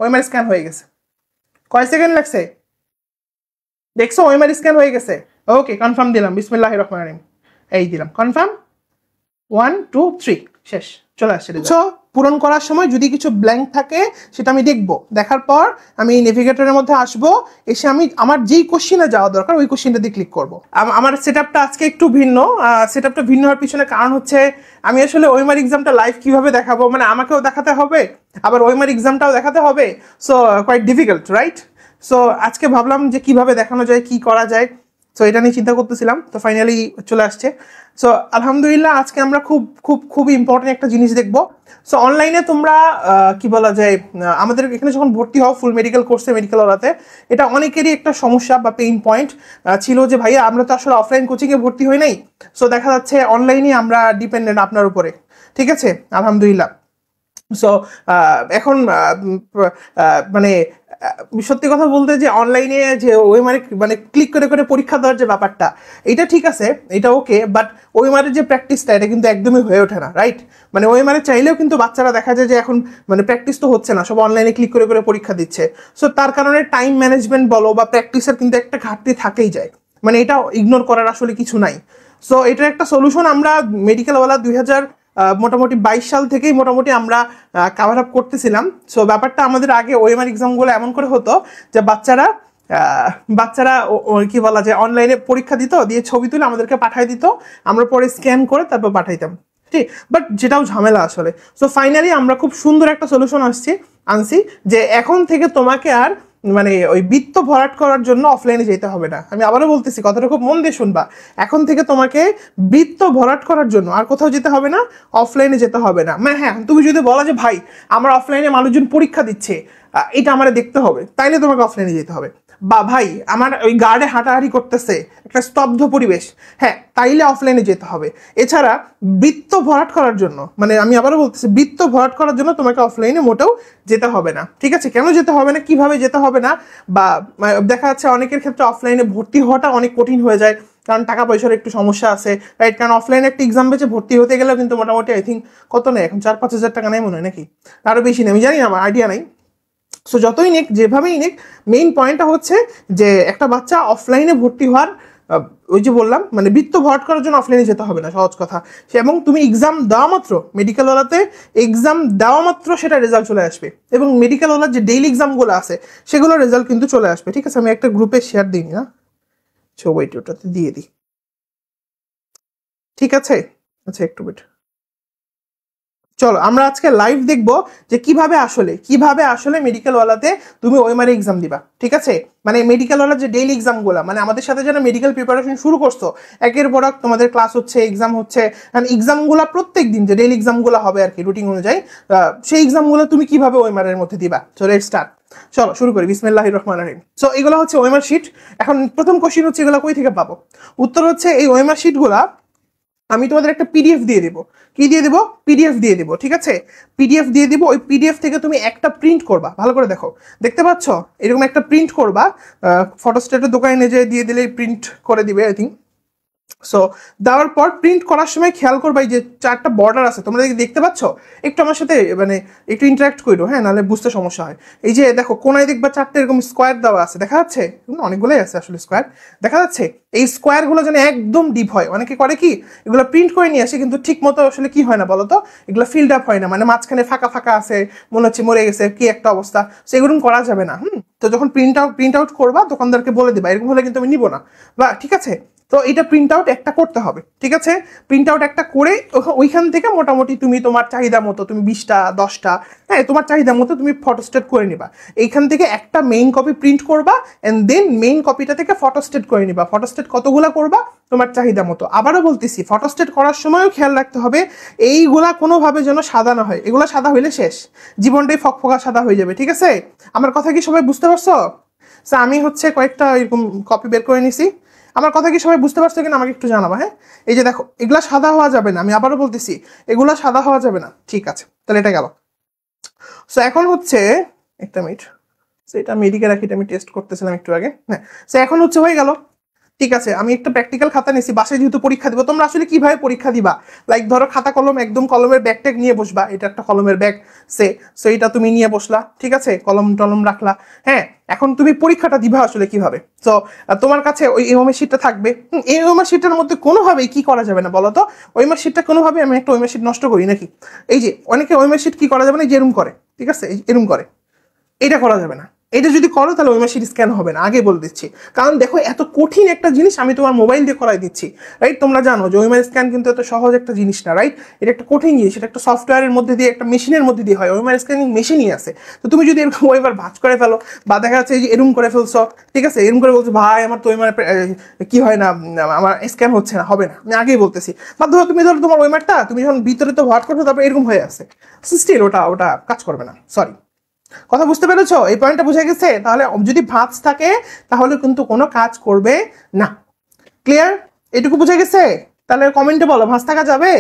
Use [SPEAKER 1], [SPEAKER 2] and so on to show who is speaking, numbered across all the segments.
[SPEAKER 1] OMR scan হয়ে গেছে। কয় সেকেন্ড লাগছে দেখছো? ওএমআর স্ক্যান হয়ে গেছে। ওকে, কনফার্ম দিলাম, বিসমিল্লাহির রহমানির রহিম, এই দিলাম কনফার্ম, 1 2 3 শেষ, চলে আসছে। পূরণ করার সময় যদি কিছু ব্ল্যাঙ্ক থাকে সেটা আমি দেখবো, দেখার পর আমি নেভিগেটরের মধ্যে আসবো, এসে আমি আমার যেই কোশ্চিনে যাওয়া দরকার ওই কোশ্চিনটা দিয়ে ক্লিক করবো। আমার সেটআপটা আজকে একটু ভিন্ন। সেটআপটা ভিন্ন হওয়ার পিছনে কারণ হচ্ছে আমি আসলে ওএমআর এক্সামটা লাইভ কিভাবে দেখাবো, মানে আমাকেও দেখাতে হবে আবার ওএমআর এক্সামটাও দেখাতে হবে, so quite difficult, right? So আজকে ভাবলাম যে কিভাবে দেখানো যায়, কি করা যায়, সো এটা নিয়ে চিন্তা করতেছিলাম, তো ফাইনালি চলে আসছে। সো আলহামদুলিল্লাহ আজকে আমরা খুব ইম্পর্টেন্ট একটা জিনিস দেখব। সো অনলাইনে তোমরা কি বলা যায়, আমাদের এখানে যখন ভর্তি হও ফুল মেডিকেল কোর্সে, মেডিকেল ওলাতে, এটা অনেকেরই একটা সমস্যা বা পেইন পয়েন্ট ছিল যে ভাইয়া আমরা তো আসলে অফলাইন কোচিংয়ে ভর্তি হই নাই, সো দেখা যাচ্ছে অনলাইনে আমরা ডিপেন্ডেন্ট আপনার উপরে, ঠিক আছে? আলহামদুলিল্লাহ। সো এখন মানে সত্যি কথা বলতে যে অনলাইনে যে ওএমআর মানে ক্লিক করে করে পরীক্ষা দেওয়ার যে ব্যাপারটা, এটা ঠিক আছে, এটা ওকে, বাট ওএমআরের যে প্র্যাকটিসটা এটা কিন্তু একদমই হয়ে ওঠে না, রাইট? মানে ওএমআরে চাইলেও কিন্তু বাচ্চারা দেখা যায় যে এখন মানে প্র্যাকটিস তো হচ্ছে না, সব অনলাইনে ক্লিক করে করে পরীক্ষা দিচ্ছে। সো তার কারণে টাইম ম্যানেজমেন্ট বলো বা প্র্যাকটিসের কিন্তু একটা ঘাটতি থাকেই যায়, মানে এটা ইগনোর করার আসলে কিছু নাই। সো এটার একটা সলিউশন আমরা মেডিকেলওয়ালা মোটামুটি 22 সাল থেকেই মোটামুটি আমরা কাভার আপ করতেছিলাম। সো ব্যাপারটা আমাদের আগে ওএমআর এক্সামগুলো এমন করে হতো যে বাচ্চারা কি বলা যায় অনলাইনে পরীক্ষা দিত, দিয়ে ছবি তুলে আমাদেরকে পাঠিয়ে দিত, আমরা পরে স্ক্যান করে তারপর পাঠাইতাম, ঠিক? বাট যেটাও ঝামেলা আসলে। সো ফাইনালি আমরা খুব সুন্দর একটা সলিউশন আনছি যে এখন থেকে তোমাকে আর মানে ওই বৃত্ত ভরাট করার জন্য অফলাইনে যেতে হবে না। আমি আবারও বলতেছি, কথাটা খুব মন দিয়ে শুনবা, এখন থেকে তোমাকে বৃত্ত ভরাট করার জন্য আর কোথাও যেতে হবে না, অফলাইনে যেতে হবে না। মানে হ্যাঁ, তুমি যদি বলো যে ভাই আমার অফলাইনে মানুষজন পরীক্ষা দিচ্ছে, এটা আমার দেখতে হবে, তাইলে তোমাকে অফলাইনে যেতে হবে। বা ভাই আমার ওই গার্ডে হাঁটাহাঁটি করতেছে, একটা স্তব্ধ পরিবেশ, হ্যাঁ, তাইলে অফলাইনে যেতে হবে। এছাড়া বৃত্ত ভরাট করার জন্য, মানে আমি আবারও বলতেছি, বৃত্ত ভরাট করার জন্য তোমাকে অফলাইনে মোটেও যেতে হবে না, ঠিক আছে? কেন যেতে হবে না, কিভাবে যেতে হবে না, বা দেখা যাচ্ছে অনেকের ক্ষেত্রে অফলাইনে ভর্তি হওয়াটা অনেক কঠিন হয়ে যায়, কারণ টাকা পয়সার একটু সমস্যা আছে, রাইট? কারণ অফলাইনে একটা এক্সাম বেঁচে ভর্তি হতে গেলেও কিন্তু মোটামুটি আই থিঙ্ক কত নেই এখন, 4-5 হাজার টাকা নেই মনে হয়, নাকি আরও বেশি নেই, আমি জানি না, আমার আইডিয়া নেই। সো যতই নিক, যেভাবেই নিক, মেইন পয়েন্টটা হচ্ছে যে একটা বাচ্চা অফলাইনে ভর্তি হওয়ার ওই যে বললাম মানে বৃত্ত ভরাট করার জন্য অফলাইনে যেতে হবে না, সহজ কথা। এবং তুমি এক্সাম দেওয়া মাত্র, মেডিকেলওয়ালাতে এক্সাম দেওয়া মাত্র সেটা রেজাল্ট চলে আসবে, এবং মেডিকেলওয়ালার যে ডেইলি এক্সামগুলো আছে সেগুলোর রেজাল্ট কিন্তু চলে আসবে, ঠিক আছে? আমি একটা গ্রুপে শেয়ার দিই না, ওইটা ওটাতে দিয়ে দিই, ঠিক আছে? আচ্ছা একটু ওয়েট, চলো আমরা আজকে লাইভ দেখবো যে কিভাবে আসলে মেডিকেলওয়ালাতে তুমি ওএমআর এক্সাম দিবা, ঠিক আছে? মানে মেডিকেলওয়ালা যে ডেইলি এক্সামগুলো, মানে আমাদের সাথে যারা মেডিকেল প্রিপারেশন শুরু করছো, একের পর এক তোমাদের ক্লাস হচ্ছে, এক্সাম হচ্ছে, কারণ এক্সামগুলো প্রত্যেক দিন যে ডেইলি এক্সামগুলো হবে আর কি রুটিন অনুযায়ী, সেই এক্সামগুলো তুমি কিভাবে ওএমআর এর মধ্যে দিবা। সো লেটস স্টার্ট, চলো শুরু করি, বিসমিল্লাহির রহমানির রহিম। সো এগুলো হচ্ছে ওএমআর শিট। এখন প্রথম কোশ্চেন হচ্ছে এগুলো কই থেকে পাবো? উত্তর হচ্ছে এই ওএমআর শিটগুলা আমি তোমাদের একটা পিডিএফ দিয়ে দেবো। কি দিয়ে দেবো? পিডিএফ দিয়ে দেবো, ঠিক আছে? পিডিএফ দিয়ে দিব, ওই পিডিএফ থেকে তুমি একটা প্রিন্ট করবা, ভালো করে দেখো, দেখতে পাচ্ছ এরকম একটা প্রিন্ট করবা, ফটোস্টেটের দোকানে যেয়ে দিয়ে দিলে প্রিন্ট করে দিবে আই থিঙ্ক। সো দেওয়ার পর প্রিন্ট করার সময় খেয়াল করবা এই যে 4টা বর্ডার আছে, তোমরা দেখতে পাচ্ছ, একটু আমার সাথে মানে একটু ইন্টারাক্ট করো, হ্যাঁ, নাহলে বুঝতে সমস্যা হয়। এই যে দেখো কোনায় দেখবা 4টে এরকম স্কোয়ার দেওয়া আছে, দেখা যাচ্ছে? অনেকগুলোই আছে আসলে স্কোয়ার, দেখা যাচ্ছে? এই স্কোয়ারগুলো যেন একদম ডিপ হয়। অনেকে করে কি, এগুলো প্রিন্ট করে নিয়ে আসে, কিন্তু ঠিক মতো আসলে কি হয় না বলো তো, এগুলো ফিল্ড আপ হয় না, মানে মাঝখানে ফাঁকা ফাঁকা আছে, মনে হচ্ছে মরে গেছে, কি একটা অবস্থা। সেগুলো করা যাবে না। তো যখন প্রিন্ট আউট করবা দোকানদারকে বলে দিবা এরকম হলে কিন্তু আমি নিব না, বা ঠিক আছে? তো এটা প্রিন্ট আউট একটা করতে হবে, ঠিক আছে? প্রিন্ট আউট একটা করে ওইখান থেকে মোটামুটি তুমি তোমার চাহিদা মতো, তুমি 20টা 10টা, হ্যাঁ, তোমার চাহিদা মতো তুমি ফটোস্টেট করে নিবা। এইখান থেকে একটা মেইন কপি প্রিন্ট করবা, অ্যান্ড দেন মেইন কপিটা থেকে ফটোস্টেট করে নিবা। ফটোস্টেট কতগুলা করবা তোমার চাহিদা মতো। আবারও বলতেছি, ফটোস্টেট করার সময়ও খেয়াল রাখতে হবে এইগুলা কোনোভাবে যেন সাদা না হয়, এগুলা সাদা হইলে শেষ, জীবনটাই ফকফকা সাদা হয়ে যাবে, ঠিক আছে? আমার কথা কি সবাই বুঝতে পারছো? আমি হচ্ছে কয়েকটা এরকম কপি বের করে নিছি। আমার কথা কি সবাই বুঝতে পারছো কিনা আমাকে একটু জানাবা, হ্যাঁ? এই যে দেখো, এগুলা সাদা হওয়া যাবে না, আমি আবারও বলতেছি, এগুলা সাদা হওয়া যাবে না, ঠিক আছে? তাহলে এটা গেল। সো এখন হচ্ছে একটা মিনিট, এটা আমি এদিকে রাখি, আমি টেস্ট করতেছিলাম একটু আগে, হ্যাঁ। সো এখন হচ্ছে হয়ে গেল, ঠিক আছে, আমি একটা প্র্যাকটিক্যাল খাতা নিয়েছি, বাসায় যেহেতু পরীক্ষা দিব, তোমরা আসলে কিভাবে পরীক্ষা দিবা, লাইক ধরো খাতা কলম একদম কলমের ব্যাগ ট্যাগ নিয়ে বসবা, এটা একটা কলমের ব্যাগ সো এটা তুমি নিয়ে বসলা, ঠিক আছে, কলম টলম রাখলা। হ্যাঁ, এখন তুমি পরীক্ষাটা দিবা আসলে কিভাবে। তো তোমার কাছে ওই ওএমআর শিটটা থাকবে। এই ওএমআর শিটটার মধ্যে কোনোভাবেই কি করা যাবে না বলো তো, ওএমআর শিটটা কোনোভাবে আমি একটা ওএমআর শিট নষ্ট করি নাকি? এই যে অনেকে ওএমআর শিট কি করা যাবে না, যেরকম করে, ঠিক আছে, এরকম করে, এটা করা যাবে না। এটা যদি করো তাহলে ওএমআর শিট স্ক্যান হবে না, আগে বলে দিচ্ছি। কারণ দেখো এত কঠিন একটা জিনিস আমি তোমার মোবাইল দিয়ে করাই দিচ্ছি, রাইট? তোমরা জানো যে ওএমআর স্ক্যান কিন্তু এত সহজ একটা জিনিস না, রাইট? এটা একটা কঠিন জিনিস, এটা একটা সফটওয়্যারের মধ্যে দিয়ে, একটা মেশিনের মধ্যে দিয়ে হয়। ওএমআর স্ক্যানিং মেশিনই আছে। তো তুমি যদি এরকম ওএমআর ভাঁজ করে ফেলো, বা দেখা যাচ্ছে যে এরকম করে ফেলছো, ঠিক আছে, এরকম করে বলছো ভাই আমার তো ওএমআর কি হয় না, আমার স্ক্যান হচ্ছে না, হবে না, আমি আগেই বলতেছি। বা ধরো তুমি ধরো তোমার ওএমআরটা তুমি যখন ভিতরে তো ভাট করছো, তারপর এরকম হয়ে আছে, স্টিল ওটা কাজ করবে না। সরি, কথা বুঝতে পেরেছো? এই পয়েন্টটা বুঝে গেছে? তাহলে যদি ভাঁজ থাকে তাহলে কিন্তু কোনো কাজ করবে না। ক্লিয়ার? এটুকু বুঝে গেছে? তাহলে কমেন্টে বলো ভাঁজ থাকা যাবে?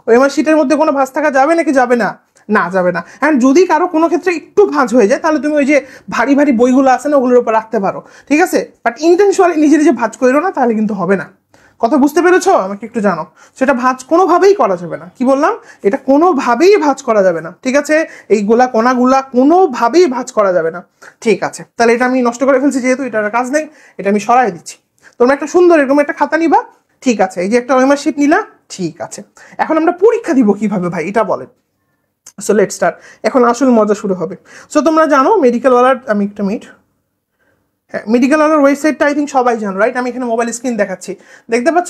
[SPEAKER 1] ওএমআর শিটের মধ্যে কোনো ভাঁজ থাকা যাবে নাকি যাবে না? না, যাবে না। অ্যান্ড যদি কারো কোনো ক্ষেত্রে একটু ভাঁজ হয়ে যায় তাহলে তুমি ওই যে ভারী ভারী বইগুলো আছে না, ওগুলোর উপর রাখতে পারো, ঠিক আছে? বাট ইন্টেনশনালি নিজে নিজে ভাঁজ করো না, তাহলে কিন্তু হবে না। কথা বুঝতে পেরেছো? আমাকে একটু জানো। সেটা ভাঁজ কোনোভাবেই করা যাবে না। কি বললাম? এটা কোনোভাবেই ভাঁজ করা যাবে না, ঠিক আছে? এই গোলা কোনাগুলা কোনোভাবেই ভাঁজ করা যাবে না, ঠিক আছে? তাহলে এটা আমি নষ্ট করে ফেলছি, যেহেতু এটার কাজ নেই, এটা আমি সরাই দিচ্ছি। তোমরা একটা সুন্দর এরকম একটা খাতা নিবা, ঠিক আছে? এই যে একটা ওএমআর শিট নিলা, ঠিক আছে। এখন আমরা পরীক্ষা দিব কিভাবে ভাই, এটা বলেন। So let start. এখন আসল মজা শুরু হবে। সো তোমরা জানো মেডিকেল ওয়ালার, আমি একটা মিনিট, হ্যাঁ, মেডিকেল ওয়ালার ওয়েবসাইটটা আই থিঙ্ক সবাই জানো, রাইট? আমি এখানে মোবাইল স্ক্রিন দেখাচ্ছি, দেখতে পাচ্ছ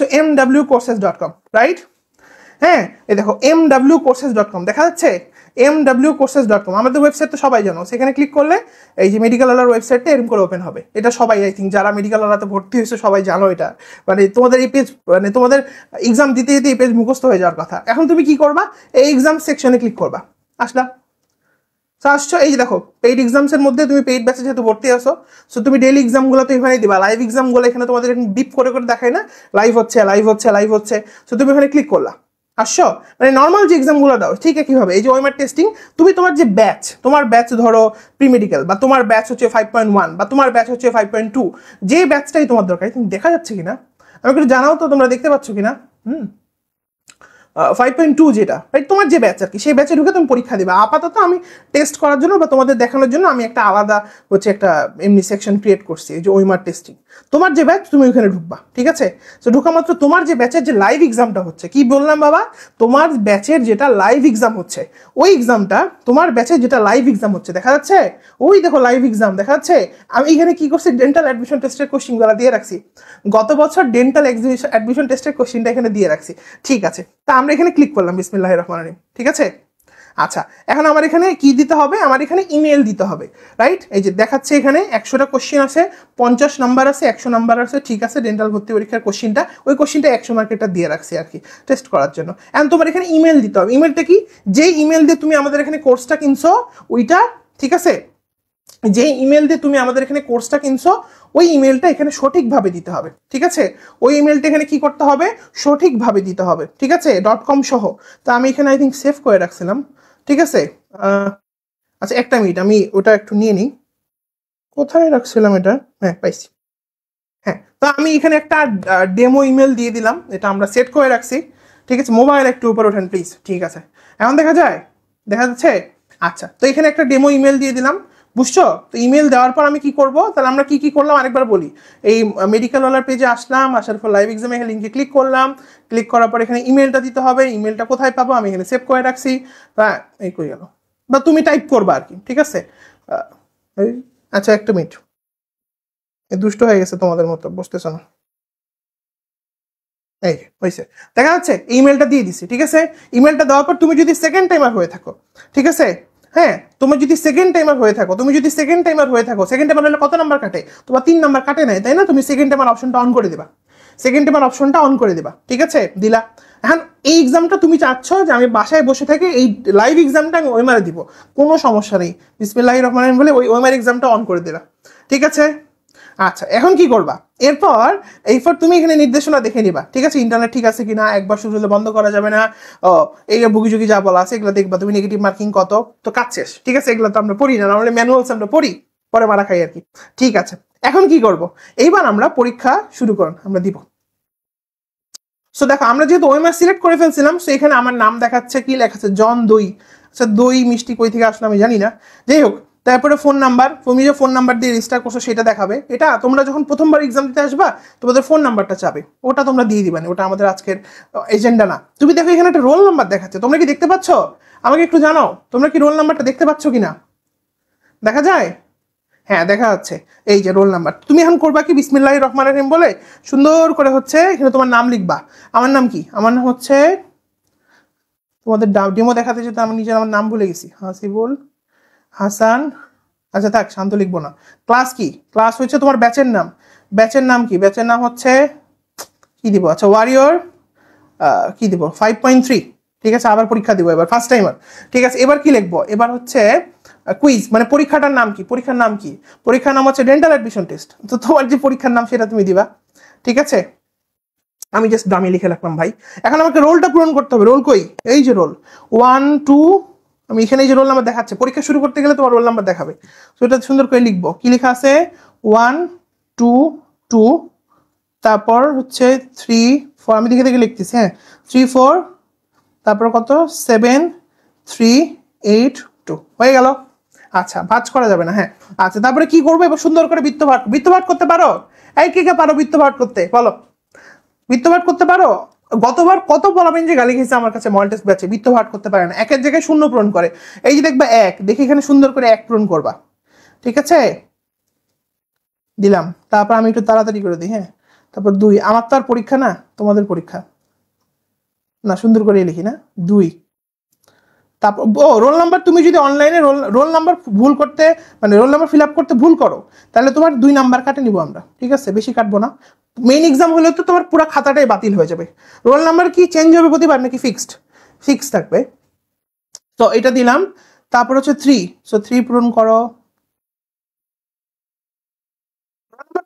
[SPEAKER 1] mwcourses.com, রাইট? হ্যাঁ, এই দেখো mwcourses.com দেখা যাচ্ছে, mwcourses.com আমাদের ওয়েবসাইট তো সবাই জানো। সেখানে ক্লিক করলে এই যে মেডিকেল ওয়ালার ওয়েবসাইটটা এরকম করে ওপেন হবে। এটা সবাই আই থিঙ্ক যারা মেডিকেল ওয়ালাতে ভর্তি হয়েছে সবাই জানো এটা। মানে তোমাদের এই পেজ, মানে তোমাদের এক্সাম দিতে দিতে এই পেজ মুখস্থ হয়ে যাওয়ার কথা। এখন তুমি কি করবা, এই এক্সাম সেকশনে ক্লিক করবা, আসলা, আসছো, এই যে দেখো পেইড এক্সামসের মধ্যে তুমি পেইড ব্যাচে যেহেতু ভর্তি আসো, সো তুমি ডেইলি এক্সামগুলো তো এখানে দিবা। লাইভ এক্সামগুলো এখানে তোমাদের বিপ করে করে দেখায় না, লাইভ হচ্ছে লাইভ হচ্ছে লাইভ হচ্ছে। সো তুমি এখানে ক্লিক করলা, আসছো, মানে নর্মাল যে এক্সামগুলো দাও ঠিক একইভাবে। এই যে ওএমআর টেস্টিং, তুমি তোমার যে ব্যাচ, তোমার ব্যাচ ধরো প্রি মেডিকেল, বা তোমার ব্যাচ হচ্ছে 5.1, বা তোমার ব্যাচ হচ্ছে 5.2, যে ব্যাচটাই তোমার দরকার। তুমি দেখা যাচ্ছে কিনা আমাকে একটু জানাও তো, তোমরা দেখতে পাচ্ছ কিনা? 5.2 যেটা, রাইট, তোমার যে ব্যাচ আর কি, সেই ব্যাচে ঢুকে তুমি পরীক্ষা দিবে। আপাতত আমি টেস্ট করার জন্য বা তোমাদের দেখানোর জন্য আমি একটা আলাদা হচ্ছে একটা এমনি সেকশন ক্রিয়েট করছি, এই যে ওএমআর টেস্টিং। তোমার যে ব্যাচ তুমি ওইখানে ঢুকবা, ঠিক আছে? তো ঢুকা মাত্র তোমার যে ব্যাচের যে লাইভ এক্সামটা হচ্ছে, কি বললাম বাবা, তোমার ব্যাচের যেটা লাইভ এক্সাম হচ্ছে, ওই এক্সামটা তোমার ব্যাচের যেটা লাইভ এক্সাম হচ্ছে, দেখা যাচ্ছে, ওই দেখো লাইভ এক্সাম দেখা যাচ্ছে। আমি এখানে কি করছি, ডেন্টাল অ্যাডমিশন টেস্টের কোশ্চিনগুলো দিয়ে রাখছি। গত বছর ডেন্টাল অ্যাডমিশন টেস্টের কোশ্চিনটা এখানে দিয়ে রাখছি, ঠিক আছে? তা আমরা এখানে ক্লিক করলাম, বিসমিল্লাহির রহমানির রহিম, ঠিক আছে? আচ্ছা, এখন আমার এখানে কি দিতে হবে, আমার এখানে ইমেল দিতে হবে, রাইট? এই যে দেখাচ্ছে এখানে 100টা কোশ্চিন আছে, 50 নাম্বার আছে, 100 নাম্বার আছে, ঠিক আছে? ডেন্টাল ভর্তি পরীক্ষার কোশ্চিনটা, ওই কোশ্চিনটা 100 মার্কেটটা দিয়ে রাখছি আর কি, টেস্ট করার জন্য। এখন তোমার এখানে ইমেল দিতে হবে। ইমেলটা কি, যে ইমেল দিয়ে তুমি আমাদের এখানে কোর্সটা কিনছো ওইটা, ঠিক আছে? যে ইমেল দিয়ে তুমি আমাদের এখানে কোর্সটা কিনছো ওই ইমেলটা এখানে সঠিকভাবে দিতে হবে, ঠিক আছে? ওই ইমেলটা এখানে কি করতে হবে, সঠিকভাবে দিতে হবে, ঠিক আছে? .com সহ। তো আমি এখানে আই থিঙ্ক সেভ করে রাখছিলাম, ঠিক আছে? আচ্ছা একটা মিনিট, আমি ওটা একটু নিয়ে নিই, কোথায় রাখছিলাম এটা, হ্যাঁ পাইছি। হ্যাঁ, তো আমি এখানে একটা ডেমো ইমেল দিয়ে দিলাম, এটা আমরা সেট করে রাখছি, ঠিক আছে? মোবাইল একটু উপর ওঠেন প্লিজ, ঠিক আছে? এখন দেখা যায়, দেখা যাচ্ছে? আচ্ছা, তো এখানে একটা ডেমো ইমেল দিয়ে দিলাম, বুঝছো? তো ইমেল দেওয়ার পর আমি কি করব, তাহলে আমরা কি কি করলাম আরেকবার বলি। এই মেডিকেল ওয়ালার পেজে আসলাম, আসার পর লাইভ এক্সামে লিঙ্কে ক্লিক করলাম, ক্লিক করার পর এখানে ইমেলটা দিতে হবে। ইমেলটা কোথায় পাবো, আমি এখানে সেভ করে রাখছি, বা এই কই গেল, বা তুমি টাইপ করবা আর কি, ঠিক আছে? আচ্ছা একটা মিনিট, দুষ্ট হয়ে গেছে তোমাদের মতো, বুঝতেছো না? এই হয়েছে, দেখা যাচ্ছে ইমেলটা দিয়ে দিছি, ঠিক আছে? ইমেলটা দেওয়ার পর তুমি যদি সেকেন্ড টাইমার হয়ে থাকো, ঠিক আছে? হ্যাঁ, তুমি যদি সেকেন্ড টাইমার হয়ে থাকো, সেকেন্ড টাইমার হলে কত নাম্বার কাটে? তোমার 3 নাম্বার কাটে নাই, তাই না? তুমি সেকেন্ড টাইমার অপশনটা অন করে দিবা, ঠিক আছে? দিলা। এখন এই এক্সামটা তুমি চাচ্ছ যে আমি বাসায় বসে থেকে এই লাইভ এক্সামটা আমি ওএমআর দিব, কোনো সমস্যা নেই, বিসমিল্লাহির রহমানির রহিম বলে ওই ওএমআর এক্সামটা অন করে দিলা, ঠিক আছে? আচ্ছা, এখন কি করবা, এরপর তুমি এখানে নির্দেশনা দেখে নিবা, ঠিক আছে? ইন্টারনেট ঠিক আছে কিনা, একবার শুরু হলে বন্ধ করা যাবে না, এই বুগিঝুগি যা বলা আছে এগুলো দেখবা তুমি, নেগেটিভ মার্কিং কত, তো কাজ শেষ, ঠিক আছে? এগুলো তো আমরা পড়ি না, নর্মালি ম্যানুয়ালস আমরা পড়ি, পরে মারা খাই আর কি, ঠিক আছে? এখন কি করব, এইবার আমরা পরীক্ষা শুরু করুন, আমরা দিব। সো দেখো আমরা যেহেতু ওএমআর সিলেক্ট করে ফেলছিলাম, সো এখানে আমার নাম দেখাচ্ছে, কি লেখাচ্ছে, জন দই। আচ্ছা দই মিষ্টি কই থেকে আসলে আমি জানি না, যাই হোক। তারপরে ফোন নাম্বার, তুমি যে ফোন নাম্বার দিয়ে রেজিস্টার করছো সেটা দেখাবে। এটা তোমরা যখন প্রথমবার এক্সাম দিতে আসবা তোমাদের ফোন নাম্বারটা চাবে, ওটা তোমরা দিয়ে দিবা না, ওটা আমাদের আজকের এজেন্ডা না। তুমি দেখো এখানে একটা রোল নাম্বার দেখাচ্ছে, তোমরা কি দেখতে পাচ্ছ? আমাকে একটু জানাও তোমরা কি রোল নাম্বারটা দেখতে পাচ্ছ কিনা, দেখা যায়? হ্যাঁ দেখা যাচ্ছে, এই যে রোল নাম্বার। তুমি এখন করবা কি, বিসমিল্লাহির রহমানির রহিম বলে সুন্দর করে হচ্ছে এখানে তোমার নাম লিখবা। আমার নাম কি, আমার নাম হচ্ছে, তোমাদের ডেমো দেখাতে যেতে আমি নিজের আমার নাম ভুলে গেছি, হাসিবুল হাসান। আচ্ছা থাক, শান্ত লিখবো না। ক্লাস কি, ক্লাস হচ্ছে তোমার ব্যাচের নাম, ব্যাচের নাম কি, ব্যাচের নাম হচ্ছে কি দিব, আচ্ছা ওয়ারিয়র কি দিব 5.3। ঠিক আছে, আবার পরীক্ষা দিব এবার, ফার্স্ট টাইমার। ঠিক আছে, এবার কি লিখবো, এবার হচ্ছে কুইজ, মানে পরীক্ষাটার নাম কি, পরীক্ষার নাম কি, পরীক্ষার নাম হচ্ছে ডেন্টাল অ্যাডমিশন টেস্ট। তো তোমার যে পরীক্ষার নাম সেটা তুমি দিবা। ঠিক আছে, আমি জাস্ট দামি লিখে রাখলাম ভাই। এখন আমাকে রোলটা পূরণ করতে হবে, রোল কই, এই যে রোল 1 2, আমি এখানে এই যে রোল নাম্বার দেখাচ্ছে, পরীক্ষা শুরু করতে গেলে তোমার রোল নাম্বার দেখাবে। তো এটা সুন্দর করে লিখবো, কি লেখা আছে 1 2 2, তারপর হচ্ছে 3 4, আমি দেখে দেখে লিখতেছি, হ্যাঁ 3 4, তারপর কত 7 3 8 2, হয়ে গেল। আচ্ছা ভাঁজ করা যাবে না, হ্যাঁ। আচ্ছা তারপরে কি করবো, এবার সুন্দর করে বৃত্তভাট, বৃত্তভাট করতে পারো? এই কে কে পারো বৃত্তভাট করতে, বলো। বৃত্তভাট করতে পারো? গতবার কত বলাবেন যে গালি খেয়েছে আমার কাছে মডেল টেস্ট ব্যাচে, বৃত্তভাট করতে পারে না, একের জায়গায় শূন্য পূরণ করে। এই যে দেখবা এক, দেখি এখানে সুন্দর করে এক পূরণ করবা। ঠিক আছে, দিলাম। তারপর আমি একটু তাড়াতাড়ি করে দিই, হ্যাঁ। তারপর 2, আমার তো আর পরীক্ষা না, তোমাদের পরীক্ষা না, সুন্দর করে লিখি না 2। তারপর ও রোল নাম্বার, তুমি যদি অনলাইনে রোল নাম্বার ভুল করতে, মানে রোল নাম্বার ফিল আপ করতে ভুল করো, তাহলে তোমার 2 নাম্বার কাটে নিবো আমরা। ঠিক আছে, বেশি কাটবো না। মেইন এক্সাম হলে তো তোমার পুরো খাতাটাই বাতিল হয়ে যাবে। রোল নাম্বার কি চেঞ্জ হবে প্রতিবার নাকি ফিক্সড? ফিক্স থাকবে। তো এটা দিলাম। তারপর হচ্ছে 3, সো 3 পূরণ করো।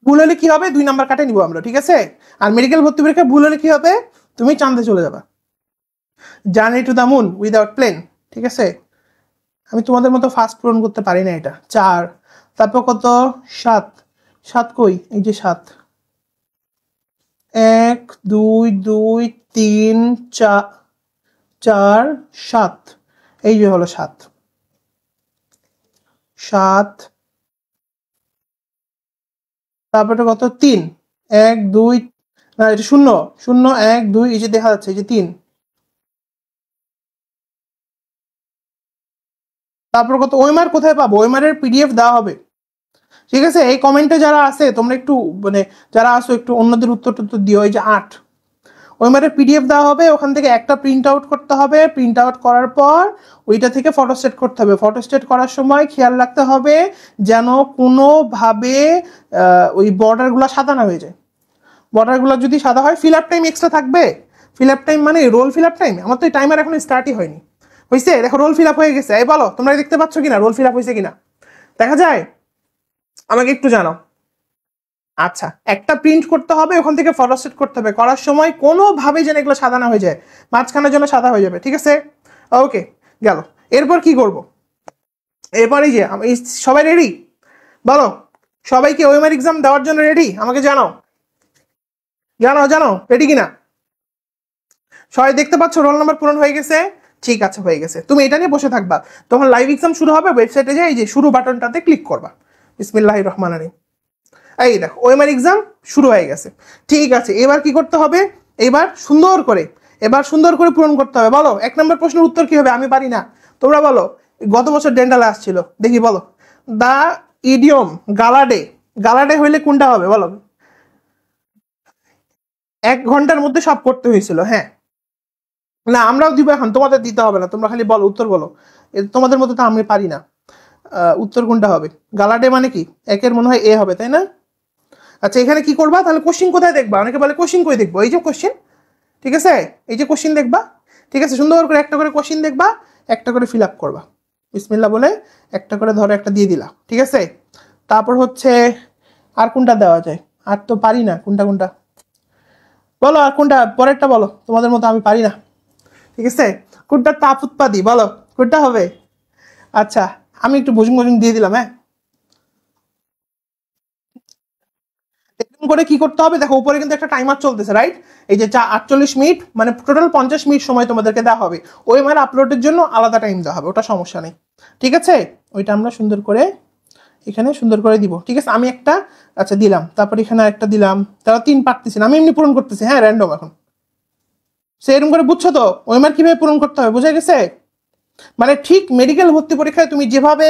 [SPEAKER 1] ভুল হলে কি হবে, 2 নাম্বার কাটে নিবো আমরা। ঠিক আছে, আর মেডিকেল ভর্তি পরীক্ষা ভুল হলে কি হবে, তুমি চাঁদে চলে যাবা, journey to the moon without plane. ঠিক আছে, আমি তোমাদের মতো ফাস্ট পূরণ করতে পারি না এটা। 4, তারপর কত 7, 7 কই, এই যে 7, 1 2 2 3 4 4 7, এই যে হলো 7 7, তারপরে কত 3 1 2, না এটা 0 0 1 2, এই যে দেখা যাচ্ছে এই যে 3। তারপর কত, ওএমআর কোথায় পাবো, ওএমআর এর পিডিএফ দেওয়া হবে। ঠিক আছে, এই কমেন্টে যারা আছে তোমরা একটু মানে যারা আসো একটু অন্যদের উত্তর টুত্তর দিও। এই যে 8, ওএমআর পিডিএফ দেওয়া হবে, ওখান থেকে একটা প্রিন্ট আউট করতে হবে। প্রিন্ট আউট করার পর ওইটা থেকে ফটোস্টেট করতে হবে। ফটোস্টেট করার সময় খেয়াল রাখতে হবে যেন কোনোভাবে ওই বর্ডারগুলো সাদা না হয়ে যায়। বর্ডারগুলো যদি সাদা হয়, ফিল আপ টাইম এক্সট্রা থাকবে। ফিল আপ টাইম মানে রোল ফিল আপ টাইম, আমার তো এই টাইমার এখন স্টার্টই হয়নি। হয়েছে, দেখো রোল ফিল আপ হয়ে গেছে। এই বলো তোমরা দেখতে পাচ্ছ কিনা রোল ফিল আপ হয়েছে কিনা, দেখা যায়? আমাকে একটু জানাও। আচ্ছা, একটা প্রিন্ট করতে হবে, ওখান থেকে ফটোস্টেট করতে হবে। করার সময় কোনোভাবে যেন এগুলো সাদা না হয়ে যায়, মাঝখানের জন্য সাদা হয়ে যাবে। ঠিক আছে, ওকে গেল। এরপর কি করব, এরপর এই যে সবাই রেডি বলো, সবাইকে ওএমআর এক্সাম দেওয়ার জন্য রেডি? আমাকে জানাও, জানাও জানাও রেডি কিনা। সবাই দেখতে পাচ্ছ রোল নাম্বার পূরণ হয়ে গেছে? ঠিক আছে, হয়ে গেছে। তুমি এটা নিয়ে বসে থাকবা, তখন লাইভ এক্সাম শুরু হবে, ওয়েবসাইটে যাই এই যে শুরু বাটনটাতে ক্লিক করবা। বিসমিল্লাহির রহমানির রহিম। এই দেখো ওএমআর এক্সাম শুরু হয়ে গেছে। ঠিক আছে, এবার কি করতে হবে, এবার সুন্দর করে পূরণ করতে হবে। বলো 1 নম্বর প্রশ্নের উত্তর কি হবে? আমি পারি না, তোমরা বলো। গত বছর ডেন্টালে আসছিল, দেখি বলো। দা ইডিয়ম গালাডে, গালাডে হইলে কোনটা হবে বলো? 1 ঘন্টার মধ্যে সব করতে হয়েছিল, হ্যাঁ। না আমরাও দিব এখন, তোমাদের দিতে হবে না, তোমরা খালি বলো উত্তর বলো। তোমাদের মতো তো আমি পারি না। উত্তর কোনটা হবে? গালাডে মানে কি, একের মনে হয় এ হবে, তাই না? আচ্ছা এখানে কি করবা তাহলে, কোশ্চিন কোথায় দেখবা? অনেকে বলে কোশ্চিন কই দেখবো, এই যে কোশ্চিন। ঠিক আছে, এই যে কোশ্চিন দেখবা। ঠিক আছে, সুন্দর করে একটা করে কোশ্চিন দেখবা, একটা করে ফিল আপ করবা। বিসমিল্লাহ বলে একটা করে ধরো একটা দিয়ে দিলা। ঠিক আছে, তারপর হচ্ছে আর কোনটা দেওয়া যায়? আর তো পারি না, কোনটা কোনটা বলো, আর কোনটা পরেরটা বলো, তোমাদের মতো আমি পারি না। ঠিক আছে, কোনটা তাপ উৎপাদী বলো, কোনটা হবে? আচ্ছা আমি একটু বুঝুং বুঝুং দিয়ে দিলাম, হ্যাঁ। করে কি করতে হবে দেখো, উপরে কিন্তু একটা টাইমার চলতেছে, রাইট? এই যে 48 মিনিট মানে টোটাল 50 মিনিট সময় তোমাদেরকে দেওয়া হবে। ওএমআর আপলোডের জন্য আলাদা টাইম দেওয়া হবে, ওটা সমস্যা নেই, ঠিক আছে? ওইটা আমরা সুন্দর করে এখানে সুন্দর করে দিব, ঠিক আছে? আমি একটা আচ্ছা দিলাম, তারপর এখানে একটা দিলাম, তারা 3 পারতেছি না, আমি এমনি পূরণ করতেছি, হ্যাঁ র্যান্ডম এখন। সে এরকম করে বুঝছো তো ওএমআর কিভাবে পূরণ করতে হবে, বুঝা গেছে? মানে ঠিক মেডিকেল ভর্তি পরীক্ষায় তুমি যেভাবে